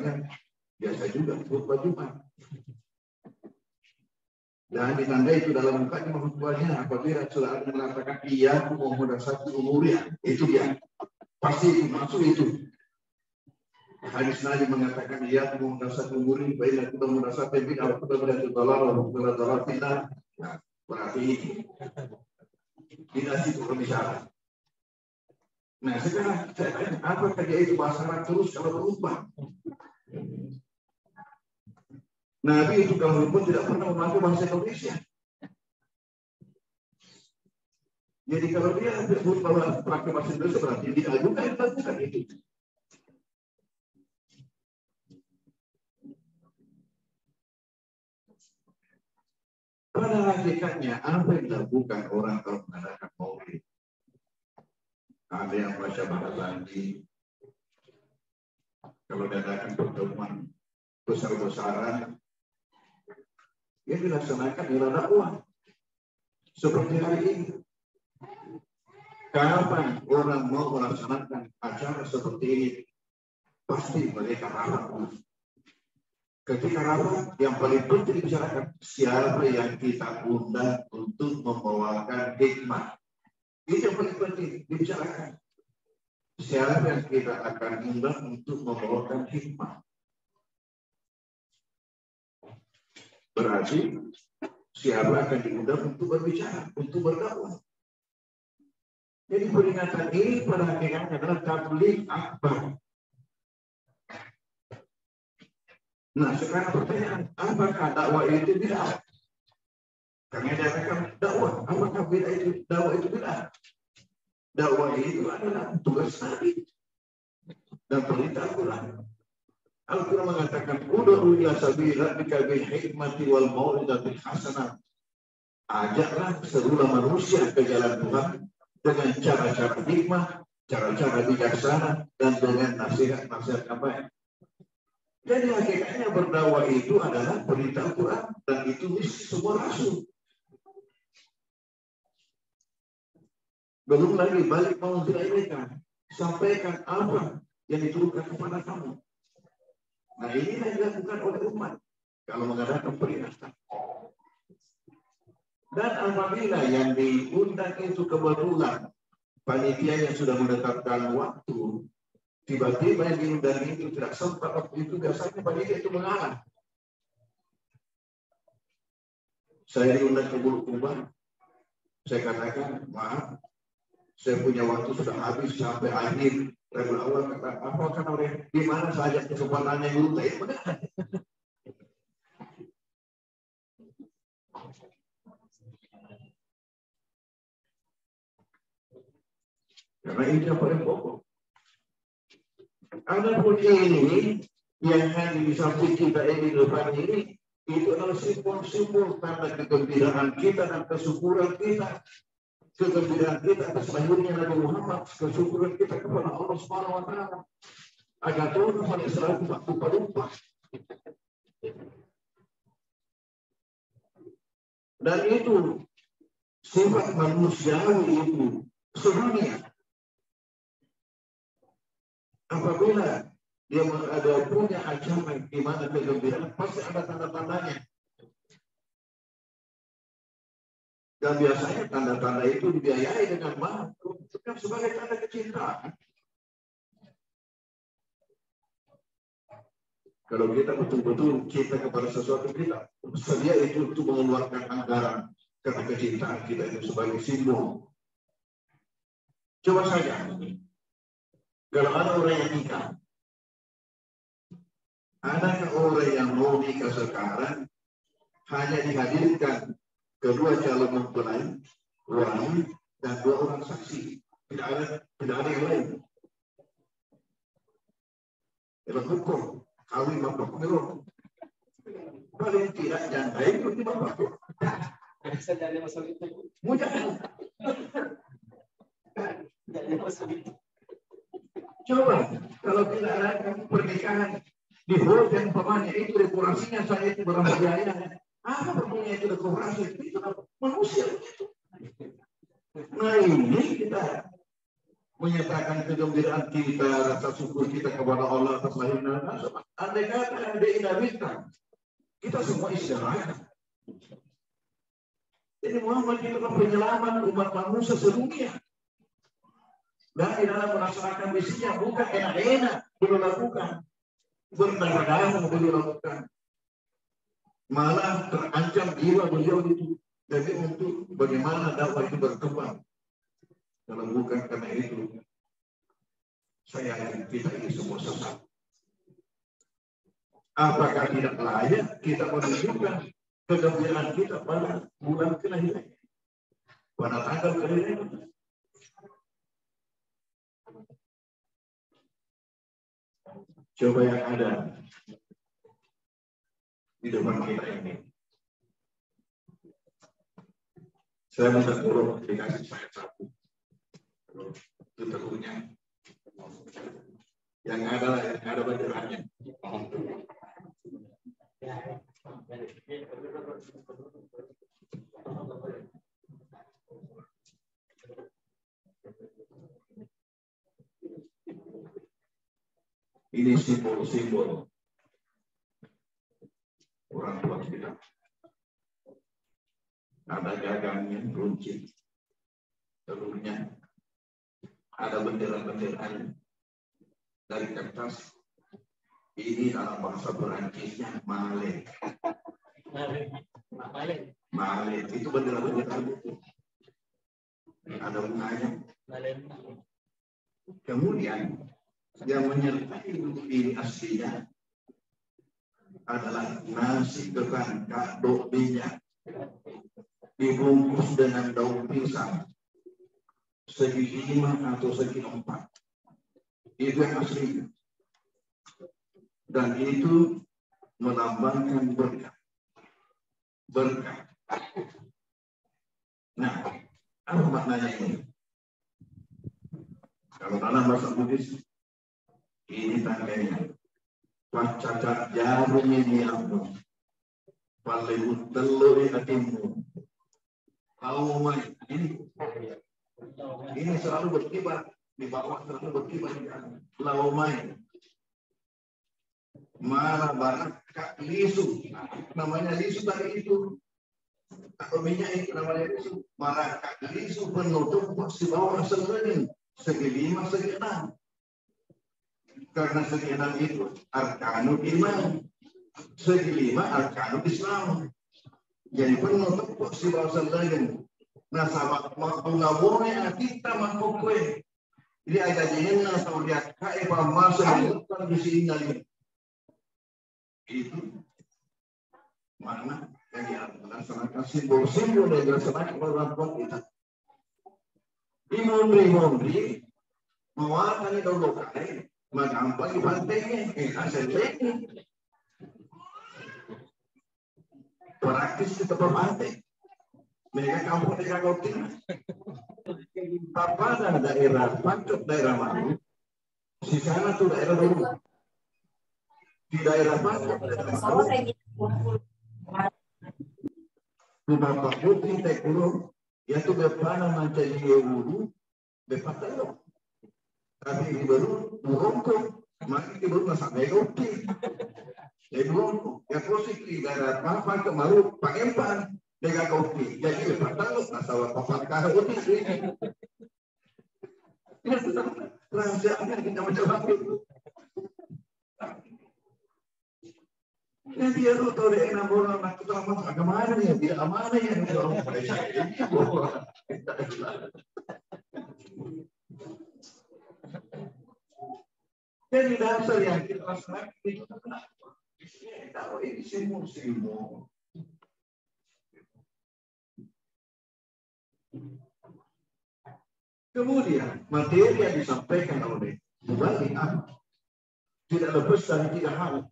juga khutbah Jumat. Dan ditandai itu dalam mukanya khutbahnya apabila sudah ada mengatakan iya muhdatsatu umuriha, itu dia. Pasti itu masuk itu. Hadis Nabi mengatakan iya muhdatsatu umuriha fa inna kulla muhdatsatin bid'ah wa kulla bid'atin dhalalah wa kulla dhalalatin finnar. Nah, berarti ini. Tidak itu pembicaraan. Nah, sekarang saya tanya, apakah dia itu bahasa Arab terus kalau berubah? Nabi itu kalau pun tidak pernah memakai bahasa Indonesia. Jadi kalau dia pakai bahasa Indonesia berarti dia juga yang lakukan itu. Pada hakikatnya apa yang dilakukan orang kalau mengadakan Maulid? Ada yang baca bahasa kalau diadakan pertemuan besar-besaran yang dilaksanakan adalah dakwah. Seperti hari ini. Kapan orang mau melaksanakan acara seperti ini, pasti mereka rapat. Ketika rapat, yang paling penting dibicarakan siapa yang kita undang untuk membawakan hikmah. Itu yang paling penting dibicarakan. Siapa yang kita akan undang untuk membawakan hikmah. Berarti siapa akan diundang untuk berbicara, untuk berdakwah. Jadi peringatan ini pada hakikatnya adalah tabligh akbar. Nah, sekarang pertanyaan, apakah dakwah itu bid'ah? Karena dikatakan dakwah, apakah bid'ah itu dakwah itu bid'ah? Dakwah itu adalah tugas Nabi dan perintah Al-Quran. Al-Quran mengatakan, "Ud'u ila sabili rabbika bil hikmati wal mau'izatil hasanah." Ajaklah seluruh manusia ke jalan Tuhan dengan cara-cara hikmah, cara-cara bijaksana, dan dengan nasihat-nasihat apa ya? Jadi hakikatnya berdakwah itu adalah perintah Al-Quran dan itu misi semua rasul. Belum lagi balik mau diraikan, sampaikan apa yang diturunkan kepada kamu. Nah, inilah yang dilakukan oleh umat kalau mengadakan peringatan. Dan apabila yang diundang itu kebetulan panitia yang sudah menetapkan waktu, tiba-tiba yang diundang itu tidak sempat waktu itu, biasanya panitia itu mengalah. Saya diundang ke Bulukumba, saya katakan, maaf, saya punya waktu sudah habis sampai akhir. Rabiul Awal kata, apa kan oleh di mana saja kesempatannya dulu saya benar. Karena ini yang paling pokok. Adapun ini yang hanya di samping kita ini depan ini, itu adalah simbol-simbol tanda kegembiraan kita dan kesyukuran kita. Kegembiraan kita atas lahirnya Nabi Muhammad, kesyukuran kita kepada Allah Subhanahu wa taala. Agar Tuhan kepada Israel lupa-lupa. Dan itu sifat manusiawi itu sedunia. Apabila dia ada punya acara di mana kegembiraan, pasti ada tanda-tandanya. Dan biasanya tanda-tanda itu dibiayai dengan mahal. Bukan sebagai tanda kecintaan. Kalau kita betul-betul cinta kepada sesuatu, kita sedia itu untuk mengeluarkan anggaran karena kecintaan kita itu sebagai simbol. Coba saja, kalau ada orang yang nikah, ada orang yang mau nikah sekarang hanya dihadirkan kedua calon mempelai, wali, dan 2 orang saksi. Tidak ada yang lain. Dalam hukum, kawin bapak pengeluh. Paling tidak yang lain itu bapak. Bisa jadi masalah itu. Mudah. Jadi masalah itu. Coba, kalau tidak ada pernikahan di hall yang umpamanya itu dekorasinya saya itu berapa biaya. Apa perlunya itu dekorasi? Itu manusia itu. Nah, ini kita menyatakan kegembiraan kita, rasa syukur kita kepada Allah atas lahirnya. Andai kata ada inabita, kita semua istirahat. Jadi Muhammad itu adalah penyelamat umat manusia sedunia. Dan di dalam melaksanakan misinya bukan enak-enak belum lakukan, berdarah-darah belum lakukan. Malah terancam jiwa beliau itu. Jadi untuk bagaimana dakwah itu berkembang. Kalau bukan karena itu, saya yakin kita ini semua sesat. Apakah tidak layak kita menunjukkan kegembiraan kita pada bulan kelahiran, pada tanggal kelahiran? Coba yang ada di depan kita ini. Saya minta tolong dikasih saya satu. Itu tentunya. Yang ada benderanya. Ini simbol-simbol orang tua kita. Ada gagangnya, runcing, telurnya, ada bendera-benderanya dari kertas. Ini dalam bahasa Perancisnya malek. Malik itu bendera-bendera buku. Ada bunganya. Kemudian yang menyertai buku ini aslinya adalah nasi ketan kadok minyak dibungkus dengan daun pisang segi 5 atau segi 4. Itu yang asli. Dan itu melambangkan berkah. Berkah. Nah, apa maknanya ini? Kalau dalam bahasa Buddhis, ini tandanya. Pacacat jarum ini apa? Paling telur hatimu. Kau main ini selalu berkibar di bawah, selalu berkibar di atas. Lau main. Malah barat kak lisu, namanya lisu tadi itu. Atau minyak itu namanya lisu. Malah kak lisu penutup si bawah selengin segi 5 segi 6. Karena segi 6 itu arkanul iman, segi 5 arkanul Islam. Jadi penutup si bawah selengin. Nah, sama waktu ngabungnya kita mampu kue. Jadi ada jenengan atau lihat kayak masa bukan di sini lagi. Itu makna yang melaksanakan simbol-simbol yang dilaksanakan oleh orang kita. Imundri mewarnai dulu kali, mengampang bantengnya, hasilnya. Praktis kita berbanteng. Mereka kampung di Kagotin. Pada daerah Pancuk, daerah Malu, di sana tuh daerah dulu. Di daerah Pancuk, daerah Malu, rumah Pak Putri Tekulu, yaitu berpana mencari wudhu, berpatah. Tapi di baru burungku, maka di baru masak megoki. Jadi burungku, yang posisi di daerah Pancuk Malu, Pak Empan. Dengan kopi, jadi berpatah masalah papan kahut ini. Rahasianya kita mencoba itu. Ya dia tuh tahu deh enam orang anak kita masuk agama ya, tidak amanah ya orang Malaysia. Jadi dasar yang kita laksanakan itu kenapa? Tahu ini simbol-simbol. Kemudian materi yang disampaikan oleh Mubalik tidak lepas dari 3 hal.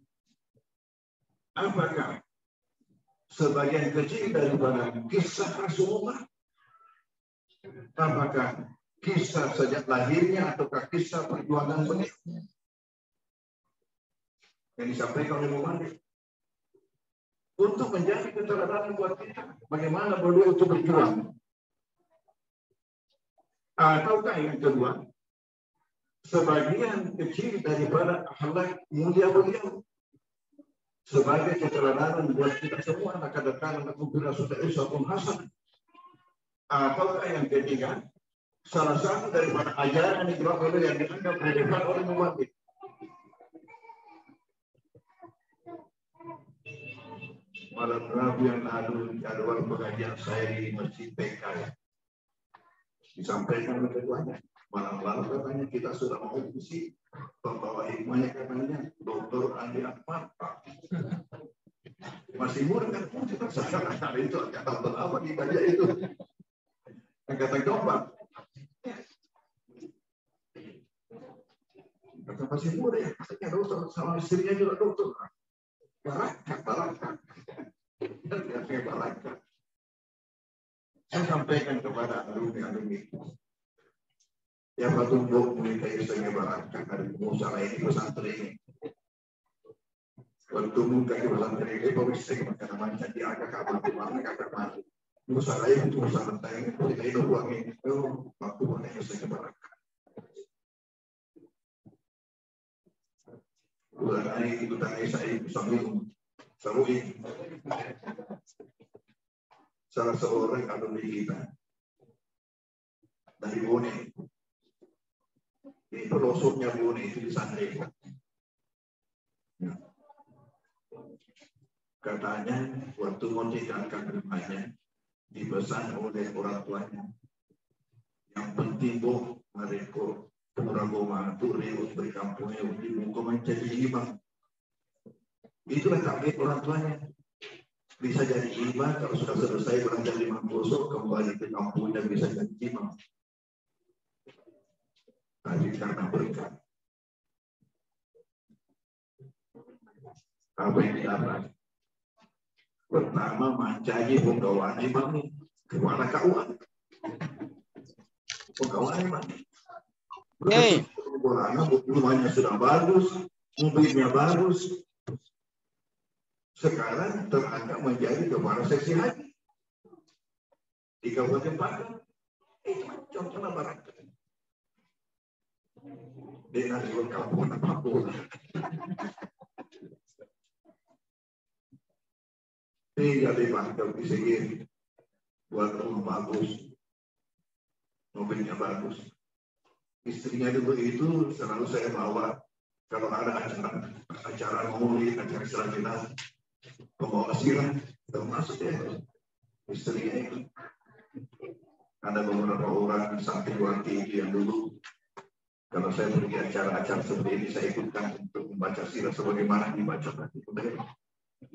Apakah sebagian kecil daripada kisah Rasulullah? Apakah kisah sejak lahirnya ataukah kisah perjuangan beliau? Yang disampaikan oleh Mubalik. Untuk menjadi keteladanan buat kita, bagaimana beliau itu berjuang? Ataukah yang kedua, sebagian kecil daripada akhlak mulia beliau sebagai keteladanan buat kita semua anak datang anak kubira sudah isapun hasan. Ataukah yang ketiga, salah satu daripada ajaran yang dianggap relevan oleh Mubalik. Malam Rabu yang lalu jadwal pengajian saya di Masjid PK disampaikan keduanya. Malam lalu katanya kita sudah mau diskusi pembawa hikmahnya katanya Dr. Andi Ahmad. Masih muda kan kita sekarang itu angkatan apa di baca itu angkatan keempat. Kata masih muda ya katanya dokter sama istrinya juga dokter. Barakat. Saya sampaikan kepada alumni yang bertumbuk meminta istrinya barakat dari pengusaha ini pesantren ini. Bertumbuk dari pesantren ini pemisah maka namanya di agak mati mana kakak mati. Pengusaha itu pengusaha ini kita hidup uang ini itu waktu mana istrinya barakat. Bulan hari itu tanya saya sambil salah seorang alumni kita dari Bone. Ini pelosoknya Bone itu di Sandrego. Katanya waktu mau tinggalkan rumahnya dipesan oleh orang tuanya. Yang penting bu mereka orang rumah itu riut berkampungnya di muka menjadi imam. Itulah takdir orang tuanya. Bisa jadi imam kalau sudah selesai belajar 5 besok kembali ke kampung dan bisa jadi imam. Tapi karena berkat apa yang didapat? Pertama mencari pegawai imam kemana keuangan? Pegawai imam. Rumahnya sudah bagus, mobilnya bagus. Sekarang terangkat menjadi kepala seksi haji di Kabupaten Padang. Contohnya barang. Dengan kampung apapun. Tidak dibangkau di sini buat rumah bagus, mobilnya bagus. Istrinya dulu itu selalu saya bawa kalau ada acara maulid, acara sirajinan, pembawa sirah, termasuk ya istrinya itu. Ada beberapa orang santriwati yang dulu kalau saya pergi acara-acara seperti ini saya ikutkan untuk membaca sirah sebagaimana dibaca tadi.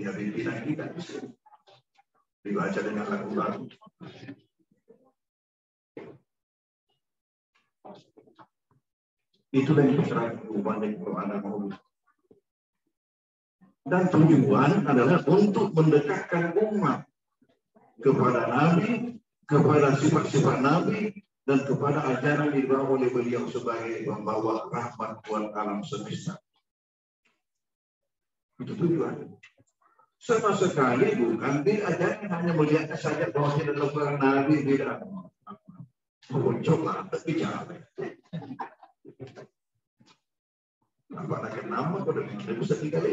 Ya pimpinan kita dibaca dengan lagu-lagu. Itulah yang diserahkan kepada Quran Maulid. Dan tujuan adalah untuk mendekatkan umat kepada Nabi, kepada sifat-sifat Nabi, dan kepada ajaran yang dibawa oleh beliau sebagai pembawa rahmat buat alam semesta. Itu tujuan. Sama sekali bukan diajarkan hanya melihat saja bahwa tidak seorang Nabi tidak. Coba bicara. Apa nak nama pada kita bisa tinggal.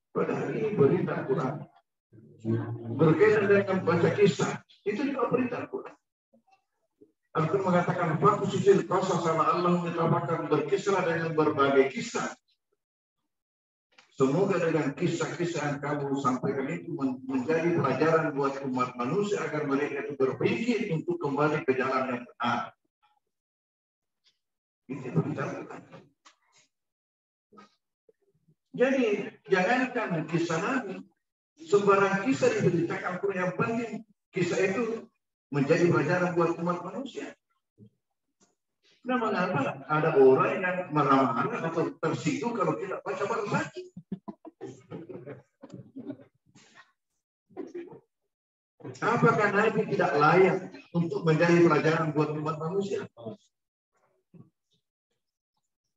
Pada hari ini berita Quran berkaitan dengan baca kisah itu juga berita Quran. Al-Quran mengatakan fakku susil qasas sama Allah menetapkan berkisah dengan berbagai kisah. Semoga dengan kisah-kisah yang kamu sampaikan itu menjadi pelajaran buat umat manusia agar mereka itu berpikir untuk kembali ke jalan yang benar. Itu berita. Jadi jangankan kisah Nabi, sembarang kisah diberitakan Al-Quran yang penting kisah itu menjadi pelajaran buat umat manusia. Nah, mengapa ada orang yang marah-marah atau tersitu kalau tidak baca Al-Fatihah? Apakah Nabi tidak layak untuk menjadi pelajaran buat umat manusia?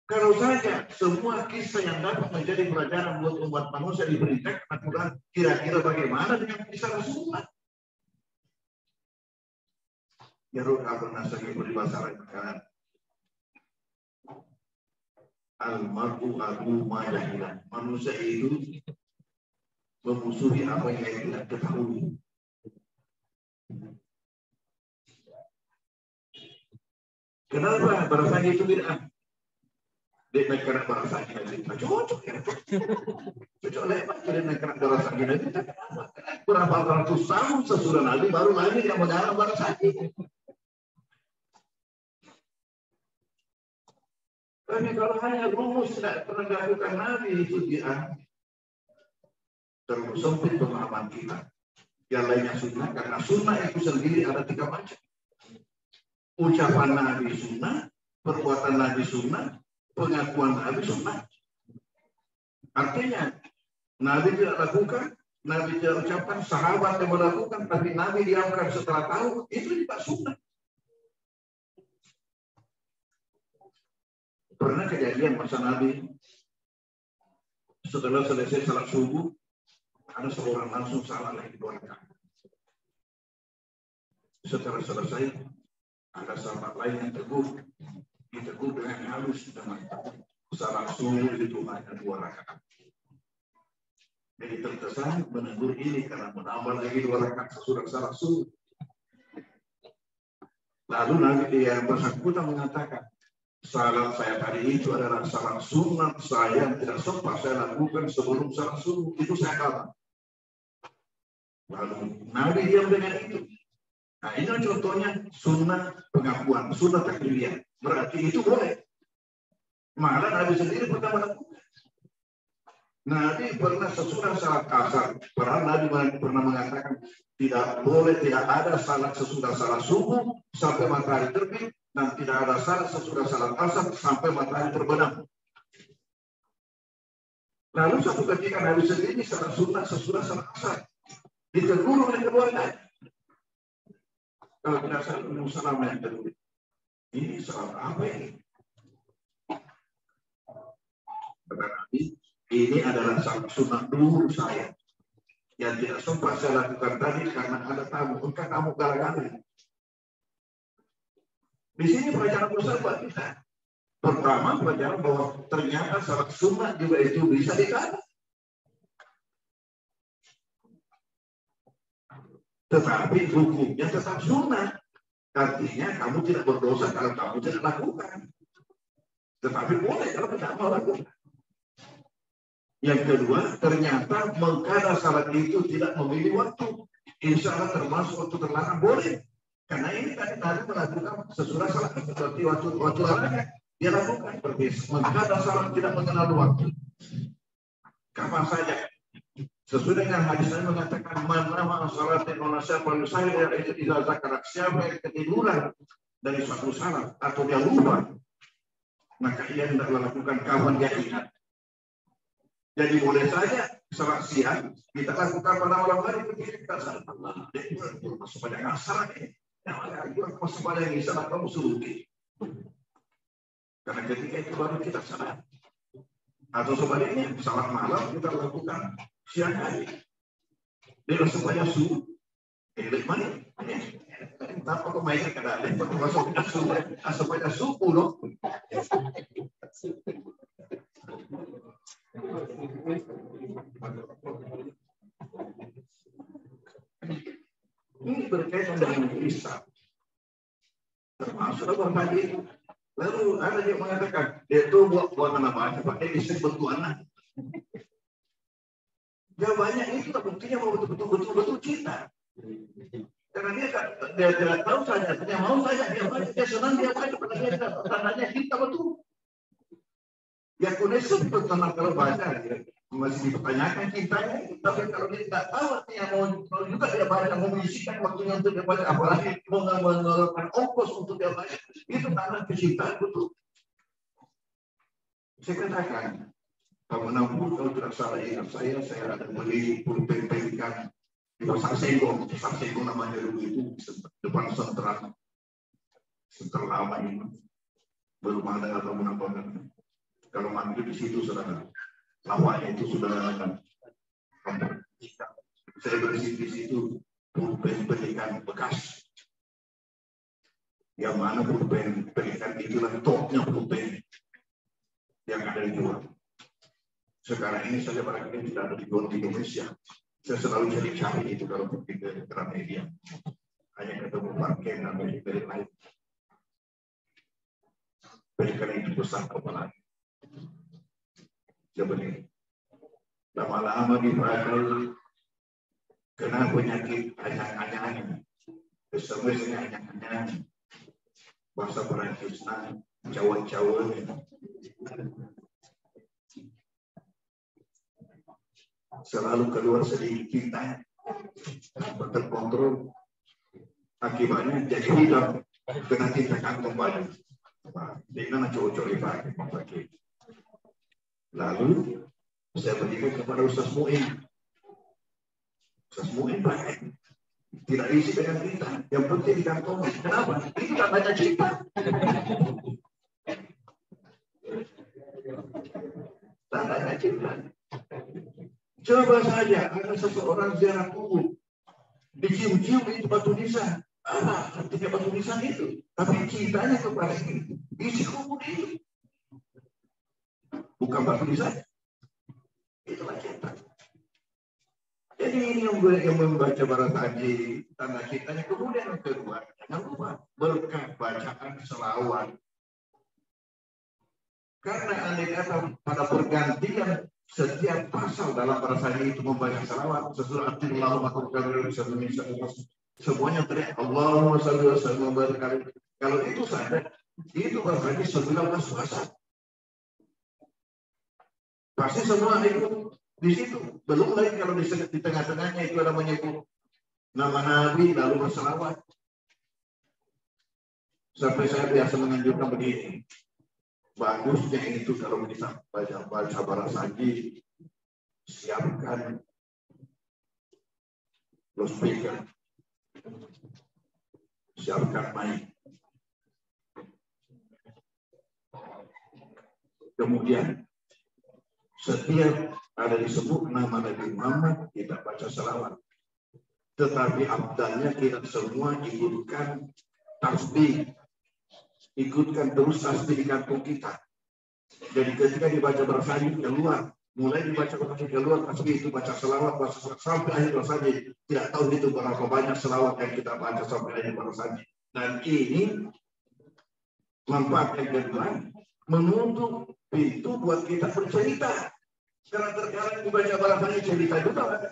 Kalau saja semua kisah yang dapat menjadi pelajaran buat umat manusia diberitakan Al-Quran, kira-kira bagaimana dengan kisah Rasulullah? Ya Ruh pernah sering berbahasa Al-mar'u abu majahilah. Manusia itu memusuhi apa yang tidak ketahui. Kenapa bahasa itu bid'ah? Dia negara bahasa Indonesia cocok ya. Cocok lepas dari negara bahasa Indonesia. Berapa ratus tahun sesudah Nabi baru lagi yang mengarang bahasa ini. Tapi kalau hanya rumus tidak pernah dilakukan Nabi itu dia terlalu sempit pemahaman kita. Yang lainnya sunnah, karena sunnah itu sendiri ada 3 macam. Ucapan Nabi sunnah, perbuatan Nabi sunnah, pengakuan Nabi sunnah. Artinya Nabi tidak lakukan, Nabi tidak ucapkan, sahabat yang melakukan, tapi Nabi diamkan setelah tahu, itu juga sunnah. Pernah kejadian masa Nabi setelah selesai salat subuh, ada seorang langsung salah lagi 2 rakaat. Setelah selesai, ada sahabat lain yang teguh, diteguh dengan halus dengan salat subuh itu hanya 2 rakaat. Jadi terkesan menegur ini karena menambah lagi 2 rakaat sesudah salat subuh. Lalu Nabi yang bersangkutan mengatakan, salat saya tadi itu adalah salat sunat saya yang tidak sempat saya lakukan sebelum salat subuh. Itu saya kata. Lalu Nabi diam dengan itu. Nah ini contohnya sunnah pengakuan, sunnah takliyah. Berarti itu boleh. Malah Nabi sendiri pernah melakukan. Nabi pernah sesudah salat asar. Padahal Nabi pernah mengatakan tidak boleh, tidak ada salat sesudah salat subuh sampai matahari terbit, dan tidak ada salat sesudah salat asar sampai matahari terbenam. Lalu suatu ketika Nabi sendiri salat sunnah sesudah salat asar ditegur oleh keluarga. Kalau tidak salah Muhammad yang kedua, ini salat apa ini? Kata Nabi, ini adalah salat sunnah dulu saya yang tidak sempat saya lakukan tadi karena ada tamu. Engkau kamu gara-gara. Di sini pelajaran besar buat kita. Pertama, pelajaran bahwa ternyata salat sunnah juga itu bisa dikata. Tetapi hukumnya tetap sunnah. Artinya kamu tidak berdosa kalau kamu tidak lakukan. Tetapi boleh kalau tidak mau lakukan. Yang kedua, ternyata mengkada salat itu tidak memilih waktu. Insya Allah termasuk waktu terlarang boleh. Karena ini tadi melakukan sesudah salat seperti waktu larang dia lakukan. Seperti mengkada salat tidak mengenal waktu. Kapan saja. Sesuai dengan hadis ini mengatakan mana salatin onasya paling saya itu tidak zakat siapa yang ketiduran dari suatu salat atau dia lupa, maka ia tidak lakukan kawan dia ingat. Jadi boleh saja salat siang kita lakukan pada malam hari kita salat Allah. Jadi masuk pada asar ini, yang ada masuk pada yang salat kamu suruh. Karena ketika itu baru kita salat. Atau sebaliknya salat malam kita lakukan siang hari. Dia supaya subuh. Mana? Entah apa mainnya kadang-kadang waktu masuk subuh, supaya subuh loh. Ini berkaitan dengan hisab. Termasuk orang tadi. Lalu ada yang mengatakan, dia itu buat apa? Pakai istri bertuanan. Jawabannya itu buktinya mau betul cinta. Karena dia tidak tahu saja, dia mau saja, dia senang dia baca, tandanya cinta betul. Ya kunesun pertama kalau baca, masih dipertanyakan cintanya, tapi kalau dia tidak tahu artinya mau juga dia baca, mau mengisikan waktunya untuk dia baca, apalagi mau mengeluarkan ongkos untuk dia baca, itu tanda kecintaan betul. Saya katakan, kalau tidak salah ingat saya ada beli pulpen pelikan di pasar Senggong namanya dulu itu depan sentral lama ini belum ada atau menambahkan. Kalau mandi di situ saudara, lawaknya itu sudah saya bersih di situ pulpen pelikan bekas. Yang mana pulpen pelikan itulah topnya pulpen yang ada di luar. Sekarang ini saja barangkali tidak ada dijual di Indonesia. Saya selalu cari itu kalau pergi ke Gramedia. Hanya ketemu parkir dari lain. Pelikan itu besar kepala. Sebenarnya lama-lama dipakai kena penyakit anyang-anyang. Kesemua anyang-anyang. Bahasa Perancisnya cawan-cawan. Selalu keluar sedikit tinta terkontrol, akibatnya jadi hitam kena tinta kantong baju. Dengan cowok-cowok dipakai. Lalu saya berikan kepada Ustaz Mu'in. Ustaz Mu'in pakai tidak isi dengan tinta, yang penting di kantong. Kenapa? Itu tak baca cinta. Tak baca cinta. Coba saja ada seseorang ziarah kubur, dicium-cium itu batu nisan. Apa artinya batu nisan itu? Tapi cintanya kepada ini, isi kubur itu. Bukan batu nisan. Itulah cinta. Jadi ini yang membaca barang tadi, tanda cintanya. Kemudian yang kedua, jangan lupa berkat bacaan selawat. Karena andai kata pada pergantian setiap pasal dalam perasaan itu membaca salawat sesudah Allahu Akbar bisa Indonesia semuanya teriak Allahumma shalli wa sallim berkali. Kalau itu saja itu berarti 19 pasal. Pasti semua ikut di situ. Belum lagi kalau di tengah-tengahnya itu ada menyebut nama Nabi lalu bersalawat. Sampai saya biasa menunjukkan begini. Bagusnya itu kalau kita baca barasaji, siapkan loudspeaker, siapkan mic. Kemudian setiap ada disebut nama Nabi Muhammad kita baca salawat. Tetapi abdalnya kita semua ikutkan tasbih. Ikutkan terus tasbih di kantong kita. Jadi ketika dibaca bersajid keluar, mulai dibaca bersajid keluar, tasbih itu baca selawat sampai akhir bersajid. Tidak tahu itu berapa banyak selawat yang kita baca sampai akhir bersajid. Dan ini manfaat yang kedua, menutup pintu buat kita bercerita. Karena terkadang dibaca bersajid cerita juga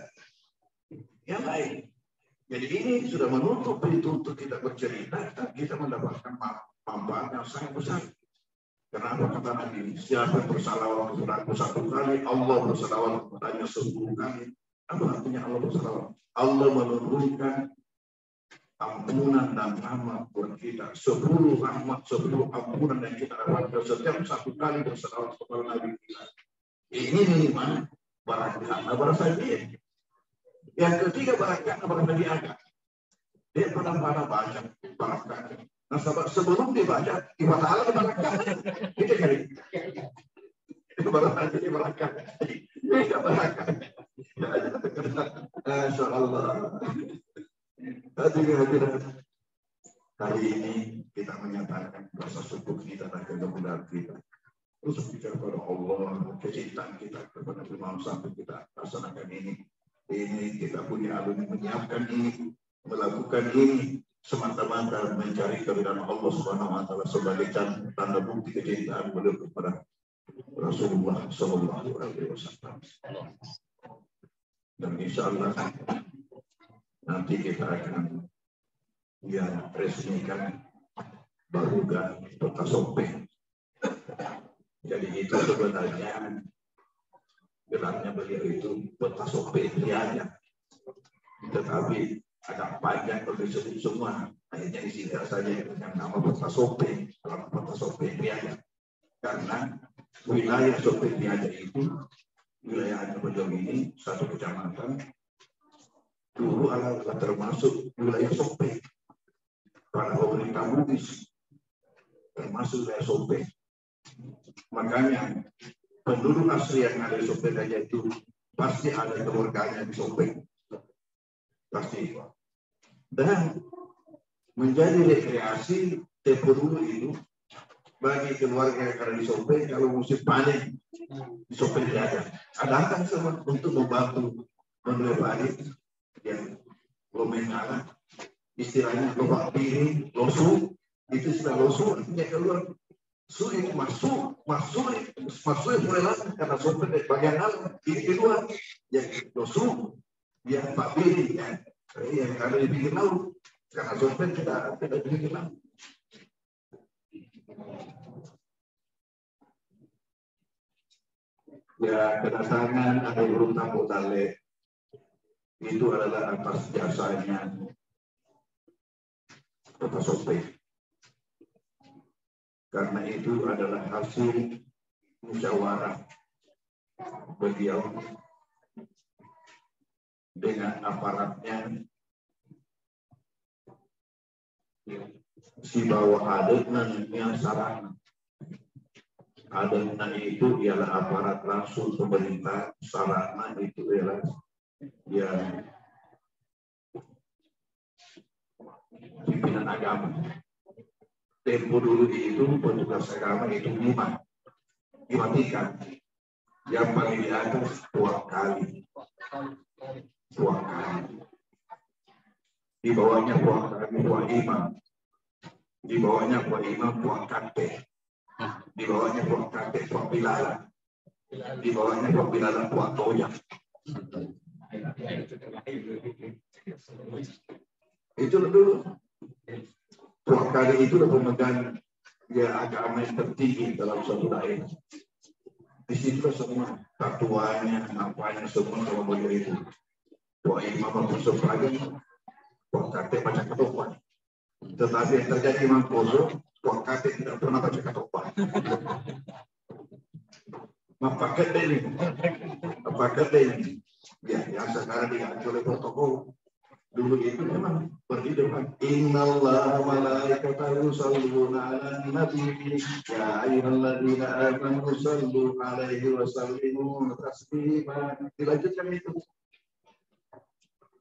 yang lain. Jadi ini sudah menutup pintu untuk kita bercerita dan kita mendapatkan manfaat yang sangat besar. Kenapa kata Nabi? Siapa bersalawat kepadaku 1 kali, Allah bersalawat kepadanya 10 kali. Apa artinya Allah bersalawat? Allah menurunkan ampunan dan rahmat buat kita. 10 rahmat, 10 ampunan yang kita dapatkan setiap 1 kali bersalawat kepada Nabi kita. Ini minimal barangkali barangkali. Yang ketiga barangkali agak. Dia pada baca barangkali. Nah, sebelum dibaca, ibadah Allah dibacakan. Itu kali. Itu barangkali dibacakan. Itu barangkali. Masya Allah. Hadirin kali ini kita menyatakan rasa syukur kita dan kemuliaan kita. Terus bicara kepada Allah, kecintaan kita kepada Imam sampai kita laksanakan ini. Ini kita punya alumni menyiapkan ini, melakukan ini. Semata-mata mencari keridhaan Allah Subhanahu wa taala sebagai tanda bukti kecintaan beliau kepada Rasulullah sallallahu alaihi wasallam. Dan insyaallah nanti kita akan resmikan baruga Kota Sope. Jadi itu sebenarnya gelarnya beliau itu Kota Sope Riaya. Tetapi agak panjang kalau disebut semua, akhirnya disingkat saja dengan nama Kota Sope, dalam Kota Sope Riaya. Karena wilayah Sope Riaya itu, wilayah beliau ini, satu kecamatan, dulu adalah termasuk wilayah Sope. Para pemerintah Bugis, termasuk wilayah Sope. Makanya, penduduk asli yang ada di Sope Riaya itu, pasti ada keluarganya di Sope. Pasti. Dan menjadi rekreasi tempo dulu itu bagi keluarga yang ada di Sope kalau musim panen di Sope ada datang semua untuk membantu membeli panen yang belum mengalah istilahnya lobak piring losu itu sudah losu artinya keluar su itu masuk mulai lagi karena Sope bagian alam ini keluar yang losu yang Pak Bini yang ada di pinggir laut karena Sope tidak di pinggir laut. Ya kedatangan ada burung tamu tale itu adalah atas jasanya Kota Sope. Karena itu adalah hasil musyawarah beliau dengan aparatnya si bawah adatnya yang sarana. Adatnya itu ialah aparat langsung pemerintah, sarana itu ialah yang pimpinan agama. Tempo dulu itu petugas agama itu 5 dimatikan. Yang paling di atas 2 kali. Di bawahnya 2 kali 2 imam. Di bawahnya 2 imam 2 kakek. di bawahnya Puak Kakek, Puak Bilalan, di bawahnya Puak Bilalan, Puak Toya. Itu dulu. Puak Kakek itu pemegang agama yang tertinggi dalam suatu daerah. Di situ semua tatuannya, apanya semua kalau beliau itu. Puak Imam Mangkuso Pragen, Puak Kakek baca ketoprak. Tetapi yang terjadi di Mangkuso, Puak Kakek tidak pernah baca ketoprak. Apakah ini? Ya, yang sekarang diganti oleh protokol. Dulu itu memang berhidupan. Innallaha wa malaikatahu yusholluna 'alan nabi ya ayyuhalladzina amanu shallu 'alaihi wa sallimu taslima. Dilanjutkan itu.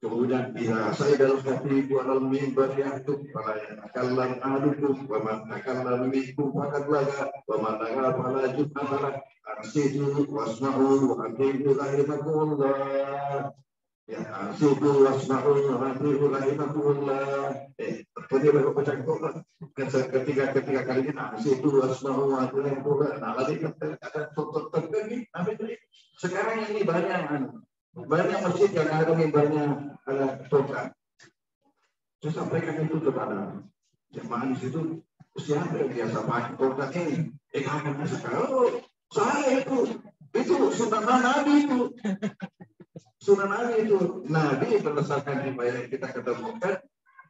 Kemudian bila saya dalam hati buat mimbar yang tu pada nakallan ahadukum wa man nakalla minkum faqad laga wa man nakalla fala junnaha arsidu wasma'u wa atii'u rahimakumullah. Ya, arsidu wasma'u wa atii'u rahimakumullah. Kemudian baca ketika kali ini arsidu wasma'u wa atii'u rahimakumullah. Nah, lagi ada tertentu sekarang ini banyak masjid yang ada mimbarnya ada tokat. Saya sampaikan itu kepada jemaah di situ. Siapa yang biasa pakai tokat ini? Kamu sekarang saya itu sunnah Nabi itu. Sunnah Nabi itu. Nabi berdasarkan riwayat yang kita ketemukan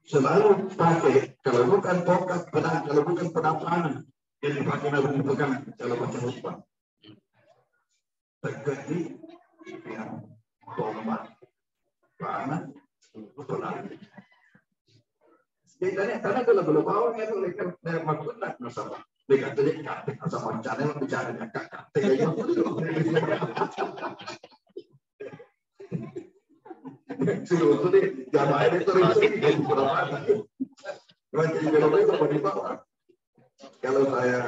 selalu pakai kalau bukan tokat pedang, kalau bukan pedang panah yang dipakai Nabi bukan kalau baca khutbah. Terjadi yang tomat, panah, pedang. Jadi karena kalau bawah itu lekat maksudnya masalah. Lekat jadi kakek sama channel bicara dengan kakak. Sebetulnya jamaah itu jadi berapa? Jadi itu di bawah. Kalau saya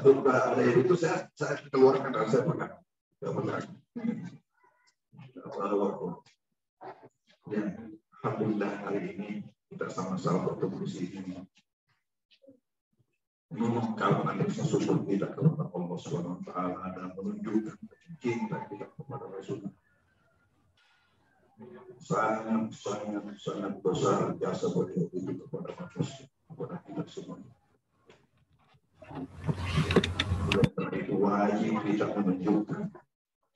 khutbah ada itu saya keluarkan dan saya pegang. Alhamdulillah hari ini kita sama-sama bertemu di sini. Mengungkapkan syukur kita kepada Allah SWT dan menunjukkan cinta kita kepada Rasul. Sangat besar jasa beliau itu kepada manusia, kepada kita semua. Oleh itu wajib kita menunjukkan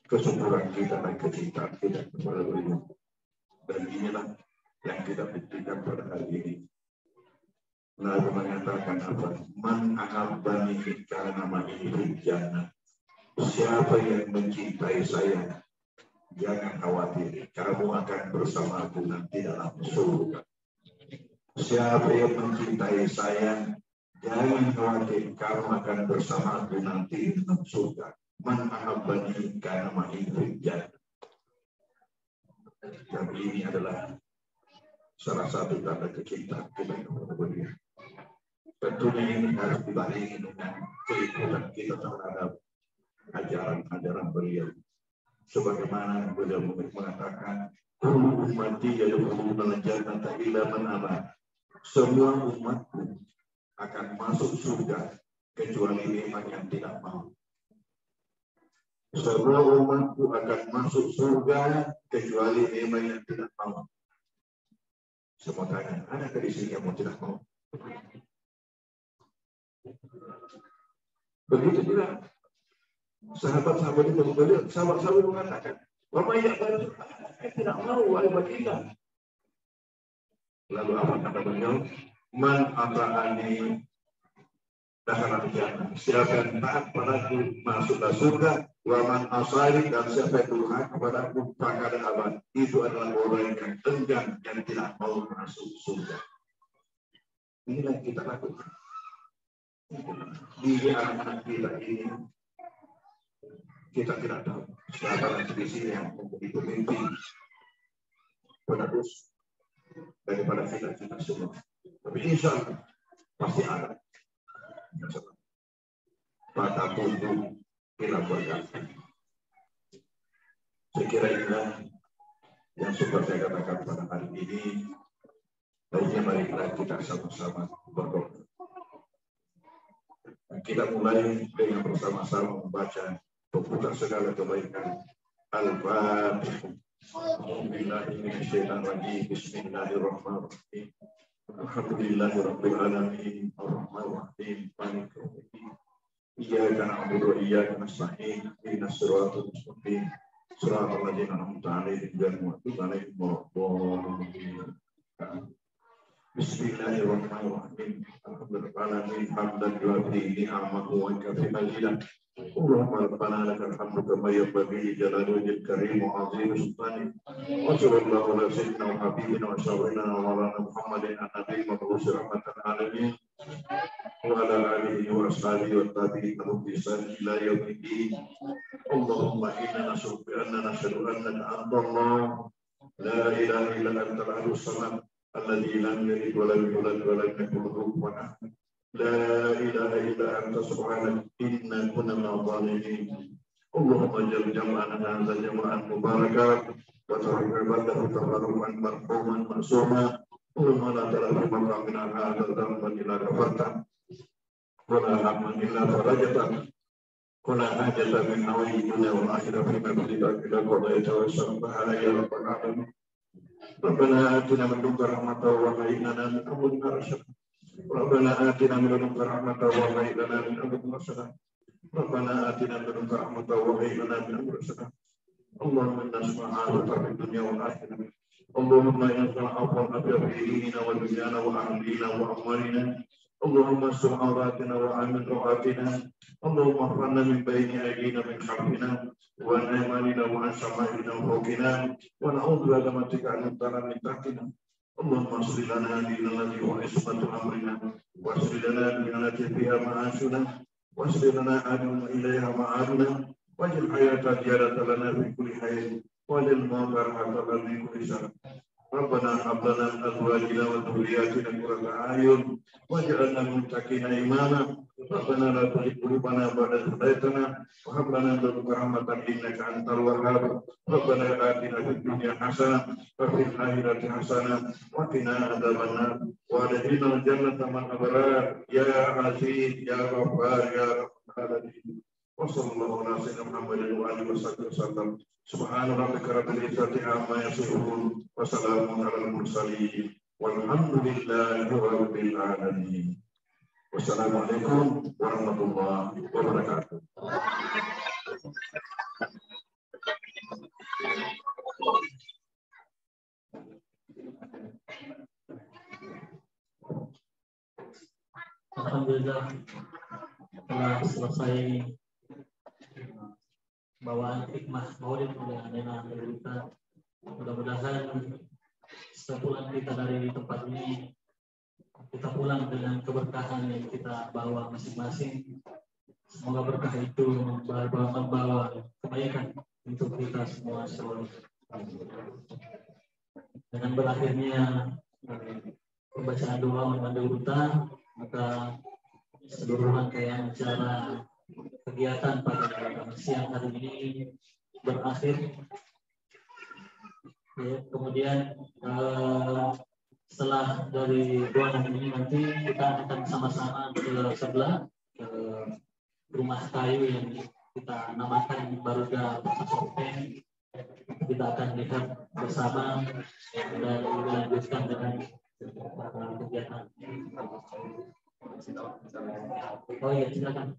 kesyukuran kita dan kecintaan kita kepada beliau. Dan inilah yang kita buktikan pada hari ini. Lalu mengatakan apa? Man ahabbani karena ma'ihi jannah. Siapa yang mencintai saya, jangan khawatir, kamu akan bersama aku nanti dalam surga. Siapa yang mencintai saya, jangan khawatir, kamu akan bersama aku nanti dalam surga. Man ahabbani karena ma'ihi jannah. Dan ini adalah salah satu tanda kecintaan kita kepada beliau. Tentunya ini harus dibarengi dengan keikutan kita terhadap ajaran-ajaran beliau. Sebagaimana beliau mengatakan, kullu ummati yadkhuluna al-jannata illa man aba. Semua umatku akan masuk surga kecuali memang yang tidak mau. Semua umatku akan masuk surga kecuali memang yang tidak mau. Semua tanya, adakah di sini yang mau tidak mau? Begitu juga sahabat-sahabat itu beliau, sahabat-sahabat mengatakan, "Bapak tidak mau wahai baginda." Lalu apa kata beliau? Man ata'ani dakhala al-jannah. Siapa yang taat padaku masuklah surga. Wa man asari, dan siapa yang durhaka padaku maka abad. Itu adalah orang yang enggan yang tidak mau masuk surga. Inilah yang kita lakukan. Di anak-anak kita ini kita tidak tahu siapa yang di sini yang menjadi pemimpin penerus daripada kita semua. Tapi insya Allah pasti ada. Maka tunggu kita berganti. Saya kira inilah yang sudah saya katakan pada hari ini. Baiknya mari kita sama-sama berdoa. kita mulai dengan bersama-sama membaca pembuka segala kebaikan. Al-Fatihah. Bismillahirrahmanirrahim. Alhamdulillahirabbil alamin. Arrahmanirrahim. Maliki yaumiddin. Iyyaka na'budu wa iyyaka nasta'in. Ihdinas siratal mustaqim. Shiratal ladzina an'amta 'alaihim ghairil maghdubi 'alaihim waladdallin. Bismillahirrahmanirrahim. Alhamdulillahirabbil hamdan yu'ti ni'amahu wa kafi majidan. Allahumma rabbana lakal hamdu kama yanbaghi li jalali wajhikal karim wa 'azimi sultanik. Wa sallallahu ala sayyidina wa habibina wa syafina wa maulana Muhammadin an-nabiy mab'uts rahmatan alamin wa ala alihi wa ashabihi wa tabi'in lahum bi ihsan ila yaumiddin. Allahumma inna nashhadu bi annaka anta Allah la ilaha illa anta al-ahadus samad alladzi lam yalid wa lam yulad wa lam yakul lahu kufuwan ahad. La ilaha illa anta subhanaka inna kunna minadh dhalimin. Allahumma ij'al jam'ana hadha jam'an mubarakan wa tarhamna tabarrukan marhuman mansuma. Allahumma la tarhamna min hadha dhanban illa ghafarta wa la hamman illa farajta wa la hajata min hawaiji dunya wal akhirati min fadlika ila qadaita wa sabbaha ya rabbal alamin. Rabbana atina min ladunka rahmatan wa hayyi lana min amrina rashada. Rabbana atina min ladunka rahmatan wa hayyi lana min amrina rashada. Rabbana atina min ladunka rahmatan wa hayyi lana min amrina rashada. Allahumma inna nas'aluka fid dunya wal akhirah. Allahumma inna nas'aluka fi dinina wa dunyana wa ahlina wa amwalina. Allahumma sur awratina wa amin rawatina. Allahumma ighfirna min bayni aydina min khalfina wa an aymanina wa an shama'ilina wa fawqina wa na'udzu bika an nutara min tahtina. Allahumma salli lana dinana wa ismatu amrina wa salli lana dinana fiha ma'ashuna wa salli lana aduna ilayha ma'aduna waj'al hayata ziyadatan lana fi kulli khairin waj'al mauta rahmatan min kulli syarr. Rabbana hab lana min azwajina wa dhurriyyatina qurrata a'yun waj'alna lil muttaqina imama. Rabbana la tuzigh qulubana ba'da idh hadaytana wa hab lana min ladunka rahmatan innaka antal wahhab. Rabbana atina fid dunya hasanah wa fil akhirati hasanah wa qina adzabannar wa adkhilna jannata ma'al abrar ya aziz ya ghaffar ya rabbal alamin. Wa sallallahu ala sayyidina Muhammadin wa alihi wasallam. Subhana rabbika rabbil izzati amma yasifun wa salamun alal mursalin walhamdulillahi rabbil alamin. Wassalamualaikum warahmatullahi wabarakatuh. Alhamdulillah telah selesai bawaan hikmah maulid oleh Adena Berita. Mudah-mudahan sepulang kita dari tempat ini, kita pulang dengan keberkahan yang kita bawa masing-masing. Semoga berkah itu membawa kebaikan untuk kita semua. Dengan berakhirnya pembacaan doa oleh Berita, maka seluruh rangkaian acara kegiatan pada siang hari ini berakhir. Ya, kemudian setelah dari ruangan ini nanti kita akan sama-sama ke sebelah ke rumah kayu yang kita namakan Baruga Pesantren. Kita akan lihat bersama dan dilanjutkan dengan kegiatan. Oh iya, silakan.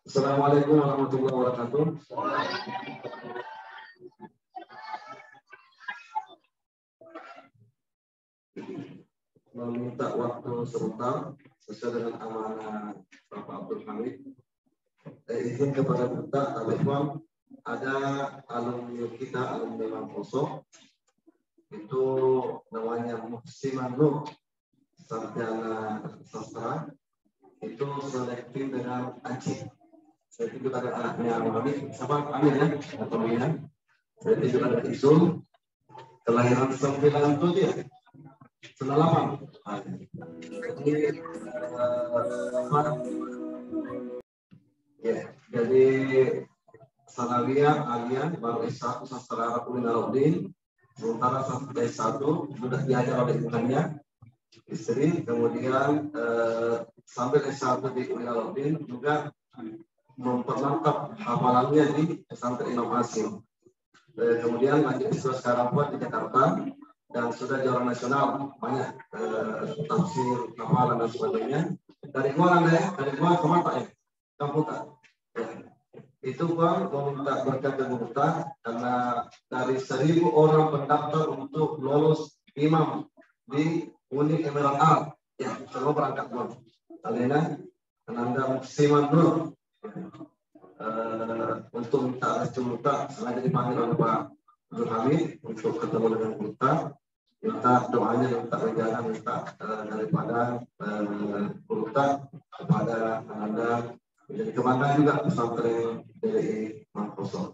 Assalamualaikum warahmatullahi wabarakatuh. Meminta waktu sebentar sesuai dengan amanah Bapak Abdul Hamid. Izin kepada kita, Alifwan, ada alumni kita, alumni Mamposo, itu namanya Muhsiman Nur Sarjana Sastra, itu selektif dengan Aceh. Jadi itu ada anaknya Amir, siapa Amir ya, atau Mina. Jadi itu ada Isul, kelahiran 97 ya, 98. Jadi ya, jadi Sanawiyah, Alian, Baru Isa, Sastra Arab Minaruddin, sementara sampai S1 sudah diajar oleh ibunya istri, kemudian sambil S1 di Uyaladin juga mempermantap hafalannya di pesantren Imam Hasim. Kemudian lanjut S2 sekarang buat di Jakarta dan sudah juara nasional banyak tafsir, hafalan dan sebagainya. Dari gua Anda ya, dari gua ke mata ya, komputer. Ya. Itu Bang meminta berkat ke Buta karena dari 1.000 orang pendaftar untuk lolos imam di Uni Emirat Arab. Ya, semua berangkat Bang. Alena, Ananda Musiman dulu. Untuk minta restu Buta, sengaja dipanggil oleh Pak Abdul Hamid untuk ketemu dengan Buta. Minta doanya, minta rencana, minta daripada Buta kepada Ananda. Jadi kemana juga pesantren dari Mangkosong.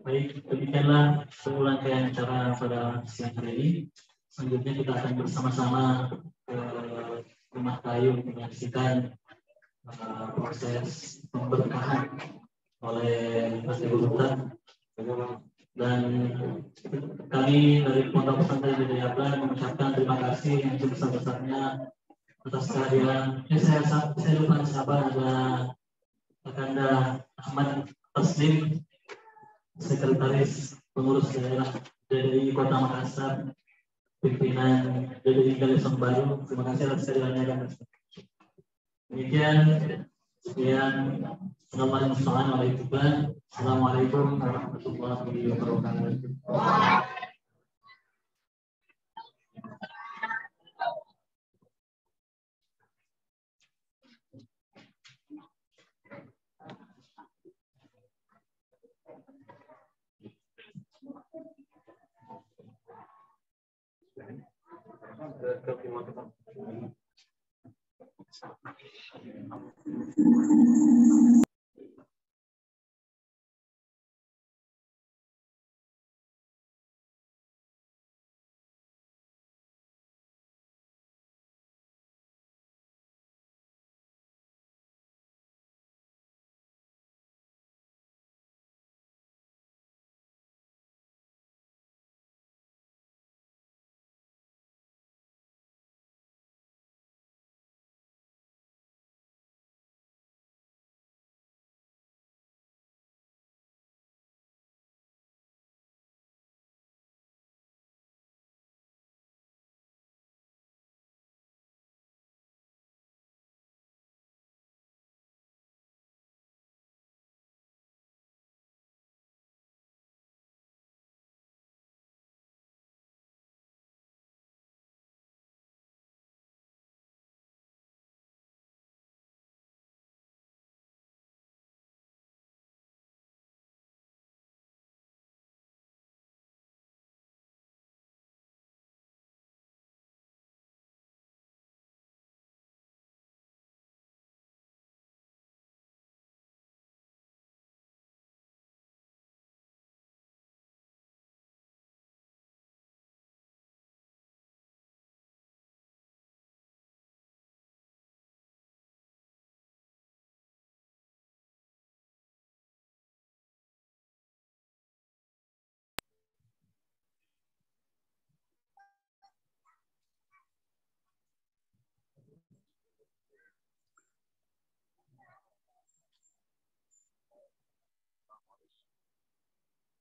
Baik, demikianlah serangkaian acara pada siang hari ini. Selanjutnya kita akan bersama-sama ke rumah kayu menyaksikan proses pemberkahan oleh Mas Ibu Buta. Dan kami dari Pondok Pesantren Hidayatullah mengucapkan terima kasih yang sebesar-besarnya atas kehadiran. Saya lupa siapa, ada Kakanda Ahmad Taslim, Sekretaris Pengurus Daerah dari Kota Makassar, pimpinan dari Galesong Baru. Terima kasih atas kehadirannya dan demikian. Sekian. Assalamualaikum warahmatullahi wabarakatuh.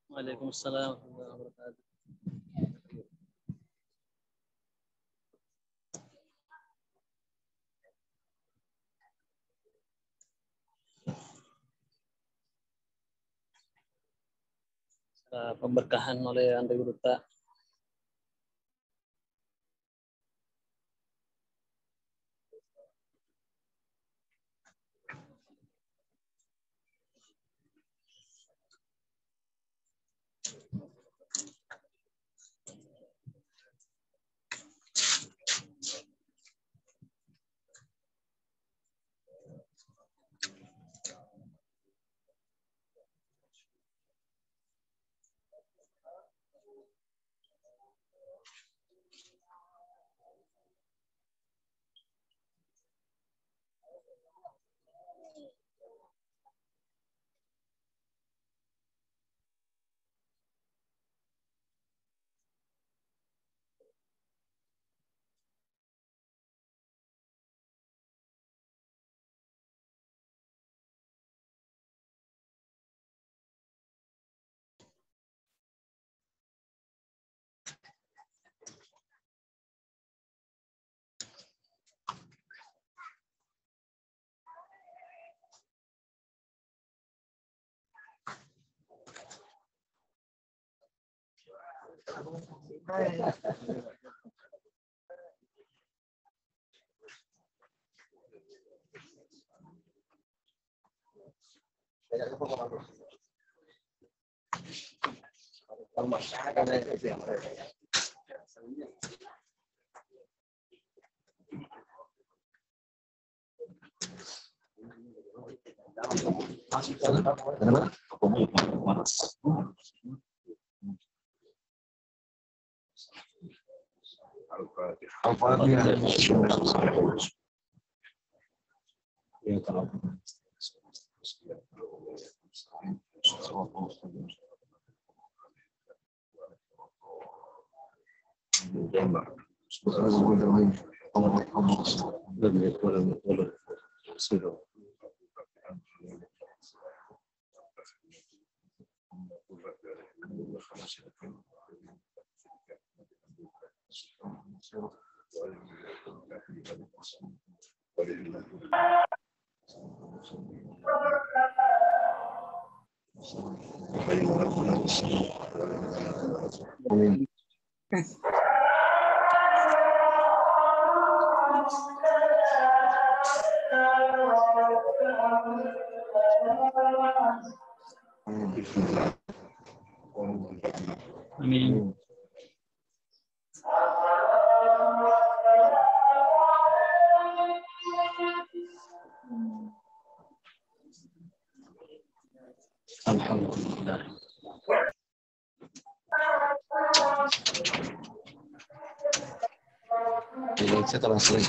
Waalaikumsalam warahmatullahi wabarakatuh. Pemberkahan oleh Anda Duta. Amin. Alhamdulillah. Saya langsung.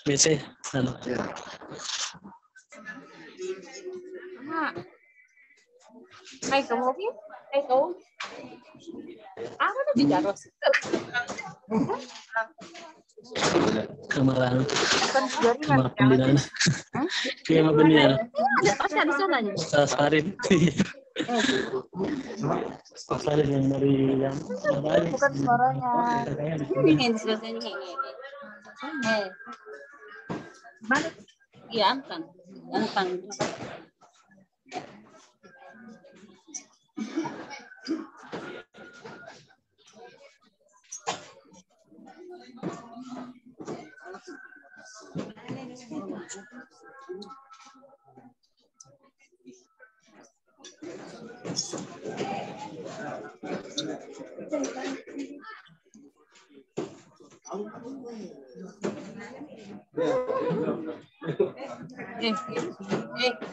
BC. Hay kamu sih? Hay kamu? Apa tuh bicara? Kamar pembinaan. Kamar pembinaan. Pasti ada sananya. Ustaz Farid. Ustaz Farid yang dari yang bukan suaranya. Ini suaranya ini. Balik. Iya, antang.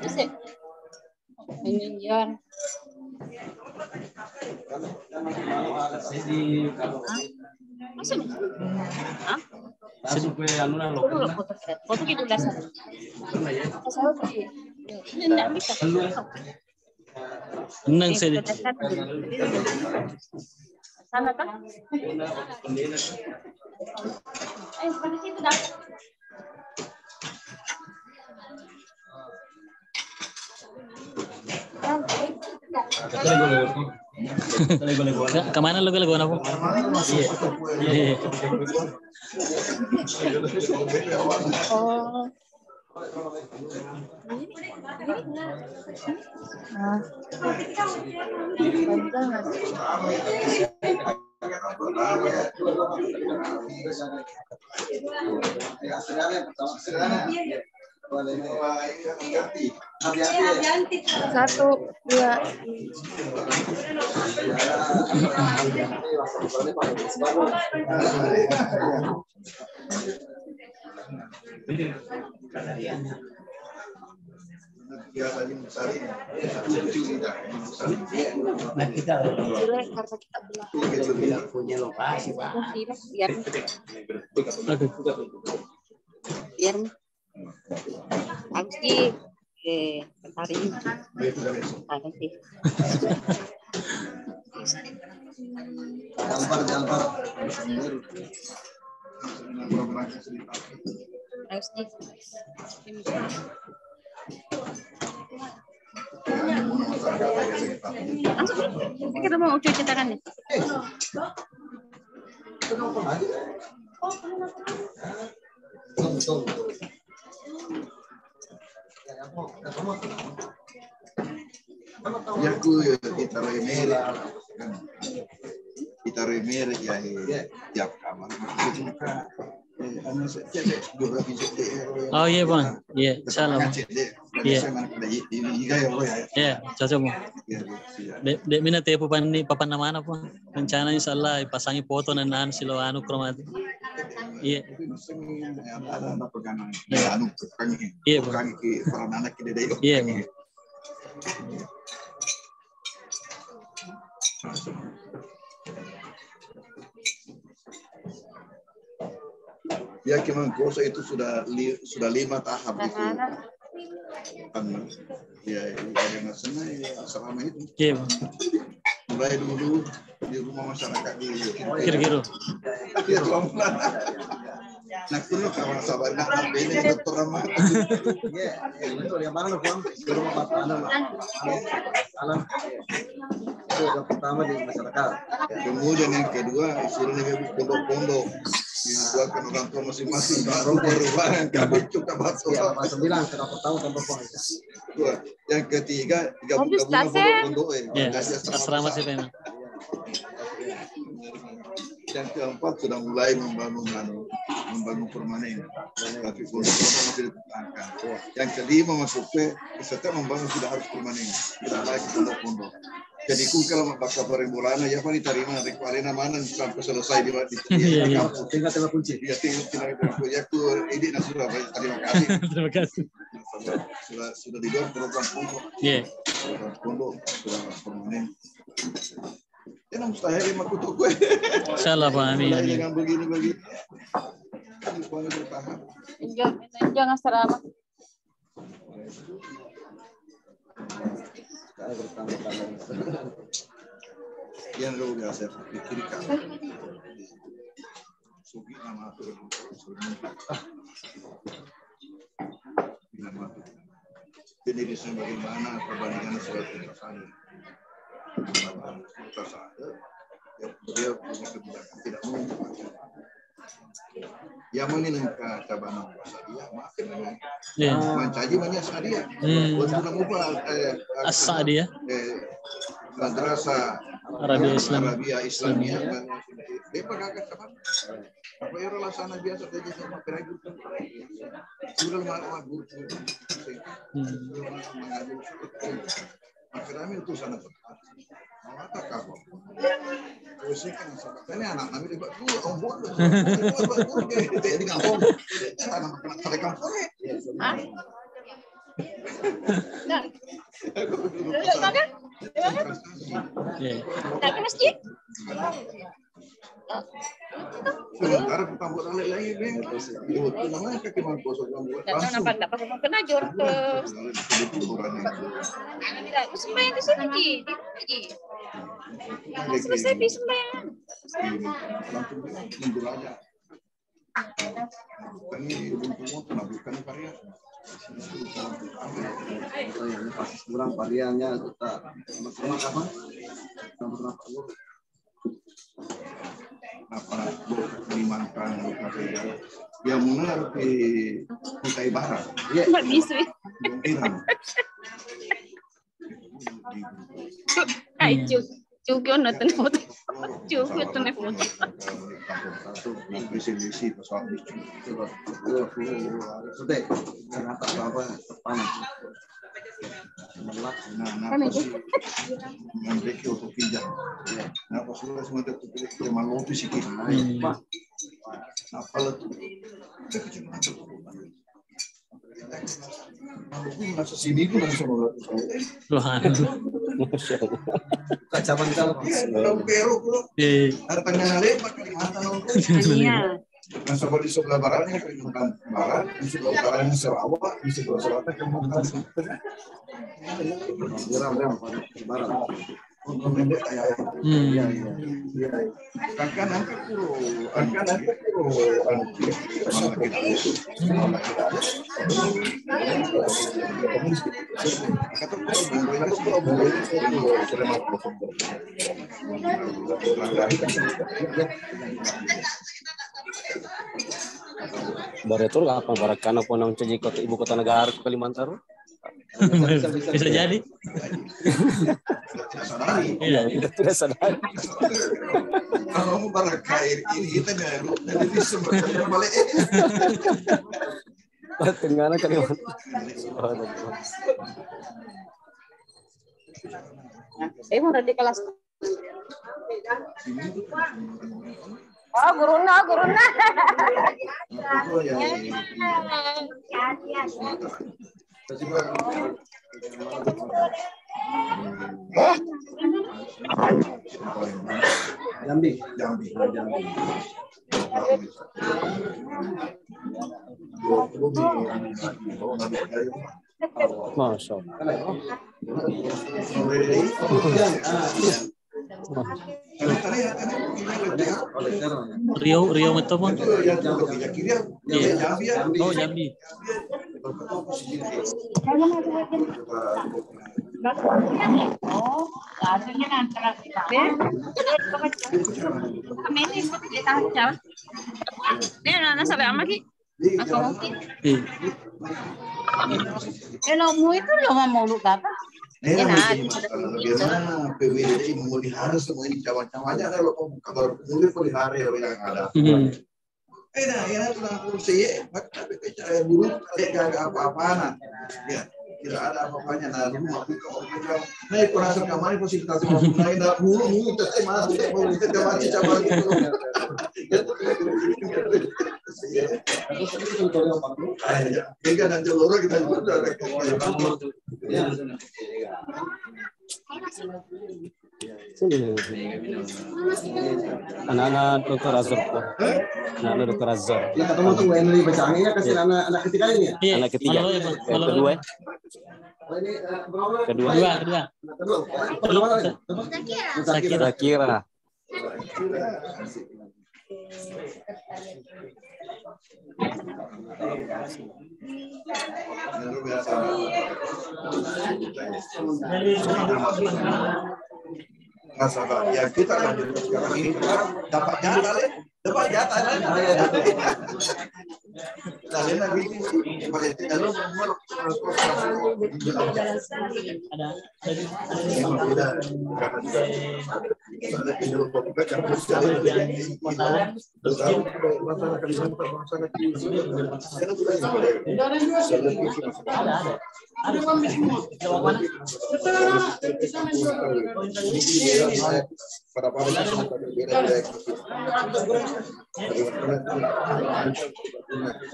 Masih. Ini John. Masuk. Hah? Masuk ke anu lah Foto dulu, foto gitu dasar. Enggak bisa. Nang sini. Sana kan? Ayo pada situ dah. Kemana lo kalau gua Iya. Oh. Satu, dua. Nah kita Karena kita punya lokasi Pak. biar bagus sih. Tari ada sih. Jampar. Bagus sih. Langsung kita mau cuci tangannya. Ya aku kita remere ya tiap kamar. Oh iya bang, iya salam. Iya, cocok bang. Dek mina te papan nama apa bang? Rencana insyaallah pasangi foto dan silo anu kromat. Iya. Iya bang. Iya bang. Ya Kemangkoso itu sudah 5 tahap itu. Kan ya yang senang ya selama itu. Iya bang. Mulai dulu di rumah masyarakat di Kira-kira. Nah itu kawan sahabat nak ini dokter Rahmat. Iya, betul yang mana Bang? Di rumah Bapak Alam. Itu yang pertama di masyarakat. Kemudian yang kedua istilahnya pondok-pondok. Dibuatkan orang tua masing-masing baru perubahan kami cukup batu. Ya, Pak 9 kita pertama pondok. Yang ketiga gabung pondok. Ya, asrama sih memang. Yang keempat sudah mulai membangun permanen, tapi pondok-pondok masih dipertahankan. Yang kelima masuk ke setiap membangun sudah harus permanen, tidak lagi pondok-pondok. Jadi kalau bakal perimbulan ya Pak diterima dari arena mana sampai selesai di kampus. Tinggal kunci. Ya tinggal proyek tuh ini sudah terima kasih. Terima kasih. Sudah dibuat program pondok. Iya. Program pondok sudah permanen. Ini mustahil lima kutu gue. Insyaallah Pak, amin. Dengan begini. Ini bertahan. Jangan asrama. Yang lu biasa pikirkan. Sugi nama tu. Jadi di sana bagaimana perbandingan surat kesaksian. Dia punya kebijakan tidak mungkin. Yang meningkat cabang Sadia makin banyak. Mencaji banyak Sadia. Untuk membuat As-Sadia. Madrasah Arabia Islamiyah. Dia pagkakas apa? Apa yang relasan biasa saja sama keraguan. Sudah magur. Kami itu sana tepat. Mata kamu. Terus kan ini anak kami di bawah dulu ombak. Di kampung. Anak kampung. Tak ke masjid? Sementara pertambut lagi itu namanya kaki mangkosok membuat. Tak tahu nampak tak pakai mungkin ajur ke. Tidak, sembahyang di sini Ji. Di mana Ji? Selesai di sembahyang. Mundur aja. Ini untuk menaburkan karya. Yang pasti kurang variannya kita sama kapan? Sama apa Kalimantan karya. Ya mungkin harus di Kutai Barat. Ya. Tak bisa. Ay, juga nonton foto. Juga nonton foto. Satu visi pesawat lucu. Sudah, kenapa apa panas? Nah, nanti untuk pinjam. Nah, pas sudah semua tertutup memang mau tu sikit. Apa letu? Masa sini pun langsung lalu. Kacaman kalau. Peru bro. Ada tengah lebar Kalimantan. Iya. Nah, di sebelah baratnya Kalimantan Barat, di sebelah baratnya Sarawak, di sebelah selatan Kalimantan Selatan. Barat. Untuk pendek kayak iya. Akan angkat pulau, malah Baretur apa barakana po ng kota ibu kota negara ke Kalimantan? Bisa jadi. Iya, tidak sadar. Kalau mau barakair ini kita dari bisa balik. Tengahnya Kalimantan. Saya mau di kelas. Oh, guruna. Jambi. Masya Rio itu pun. Oh, Jambi. Oh, hasilnya antara kita. Kami ini kita jalan. Dia nana sampai ama ki? Apa mungkin? Mau itu lo mau lu kata? Bagaimana PWDI memelihara semua ini cawan-cawannya kalau kabar mulai pelihara yang ada. Ya sudah kursi, tapi cara buruk, tidak apa-apaan. Ya, tidak ada apa-apanya. Nah, rumah itu nah, kurasa kemarin fasilitas lain dah mulu tetap masuk kita macam cabang gitu. Jika nanti loro kita juga anak-anak Dr. Azhar. Anak Dr. Azhar. Ya ketemu tuh Henry Bacangnya kasih anak ketiga ini ya? Iya. Anak ketiga. Kedua. Zakira. Ya kita lanjut sekarang ini dapat jatah. Kalian lagi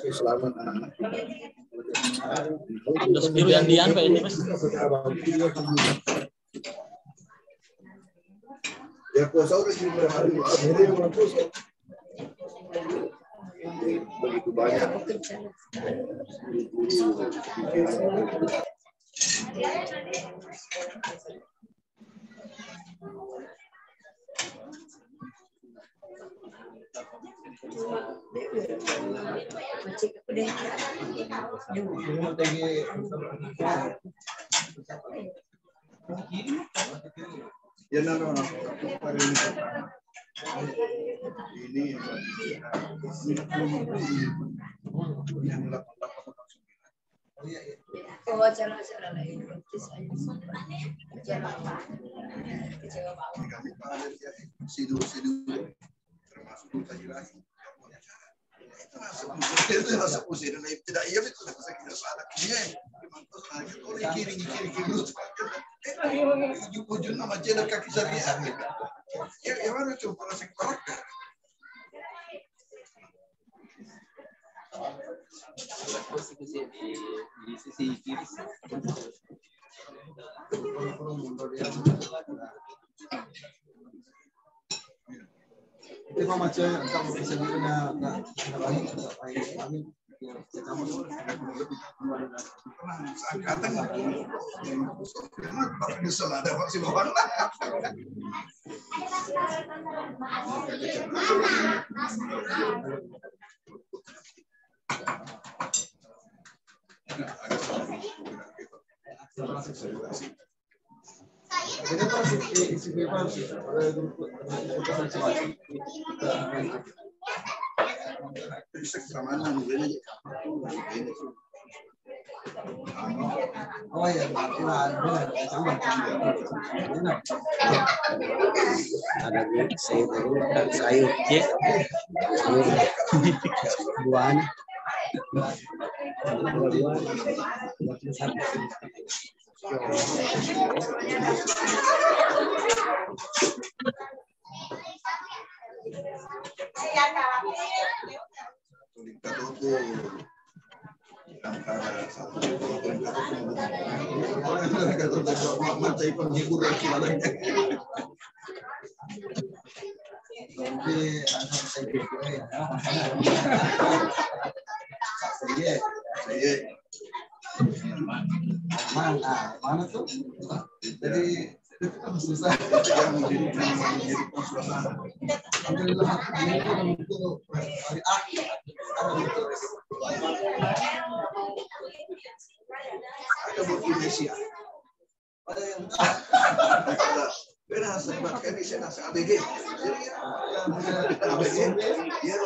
Selamat anak-anak. Terus biru-biruan Pak ini Mas. Ya kuasa udah juga hari ini begitu banyak. Ya, no. Ini tidak iya itu kita salah kiri ujung nama jalan kaki syariah ya mana coba rasa kebaraka di sisi kiri Tema macam kamu bisa guna angkatan nyesel ada vaksin bawang oh ya, ada sayur ya buah mana tuh? Jadi itu kan susah. Alhamdulillah ini untuk hari akhir. Ada buat Indonesia. Ada yang benar saya pakai di sana ABG. Jadi ABG ya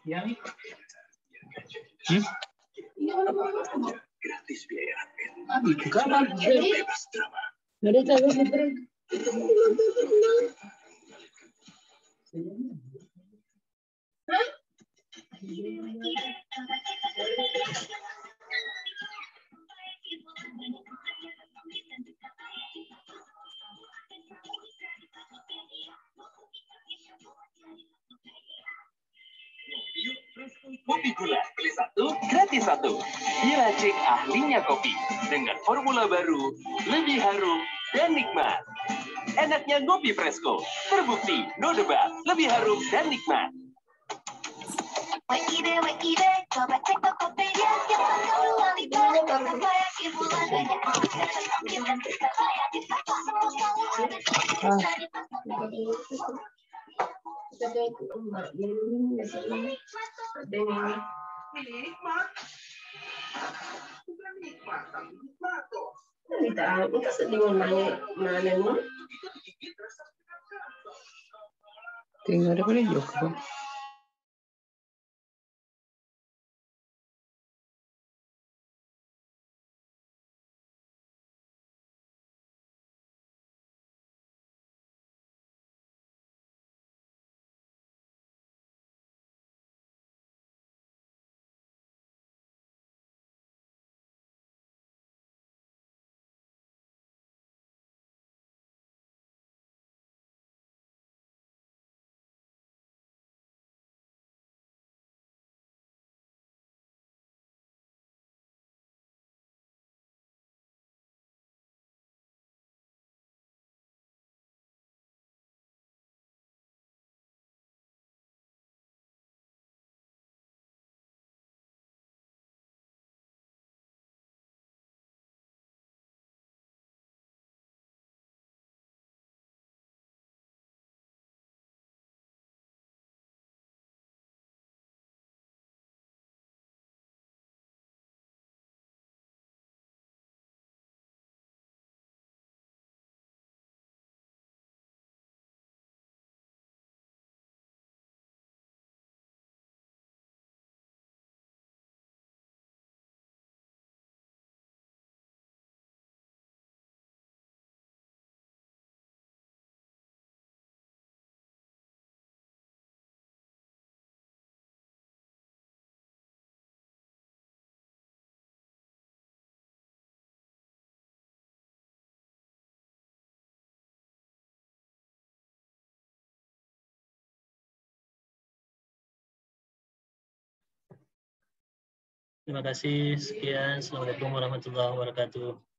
Yang Gratis biaya admin. kapan? Dari Kopi gula, beli 1, gratis 1. Diracik ahlinya kopi. Dengan formula baru, lebih harum dan nikmat. Enaknya ngopi Fresco. Terbukti, no debat, lebih harum dan nikmat. coba cek Tokopedia yang baru Alibaba terbayar di bulannya. Tinggal di mana juga. Terima kasih. Sekian. Assalamualaikum warahmatullahi wabarakatuh.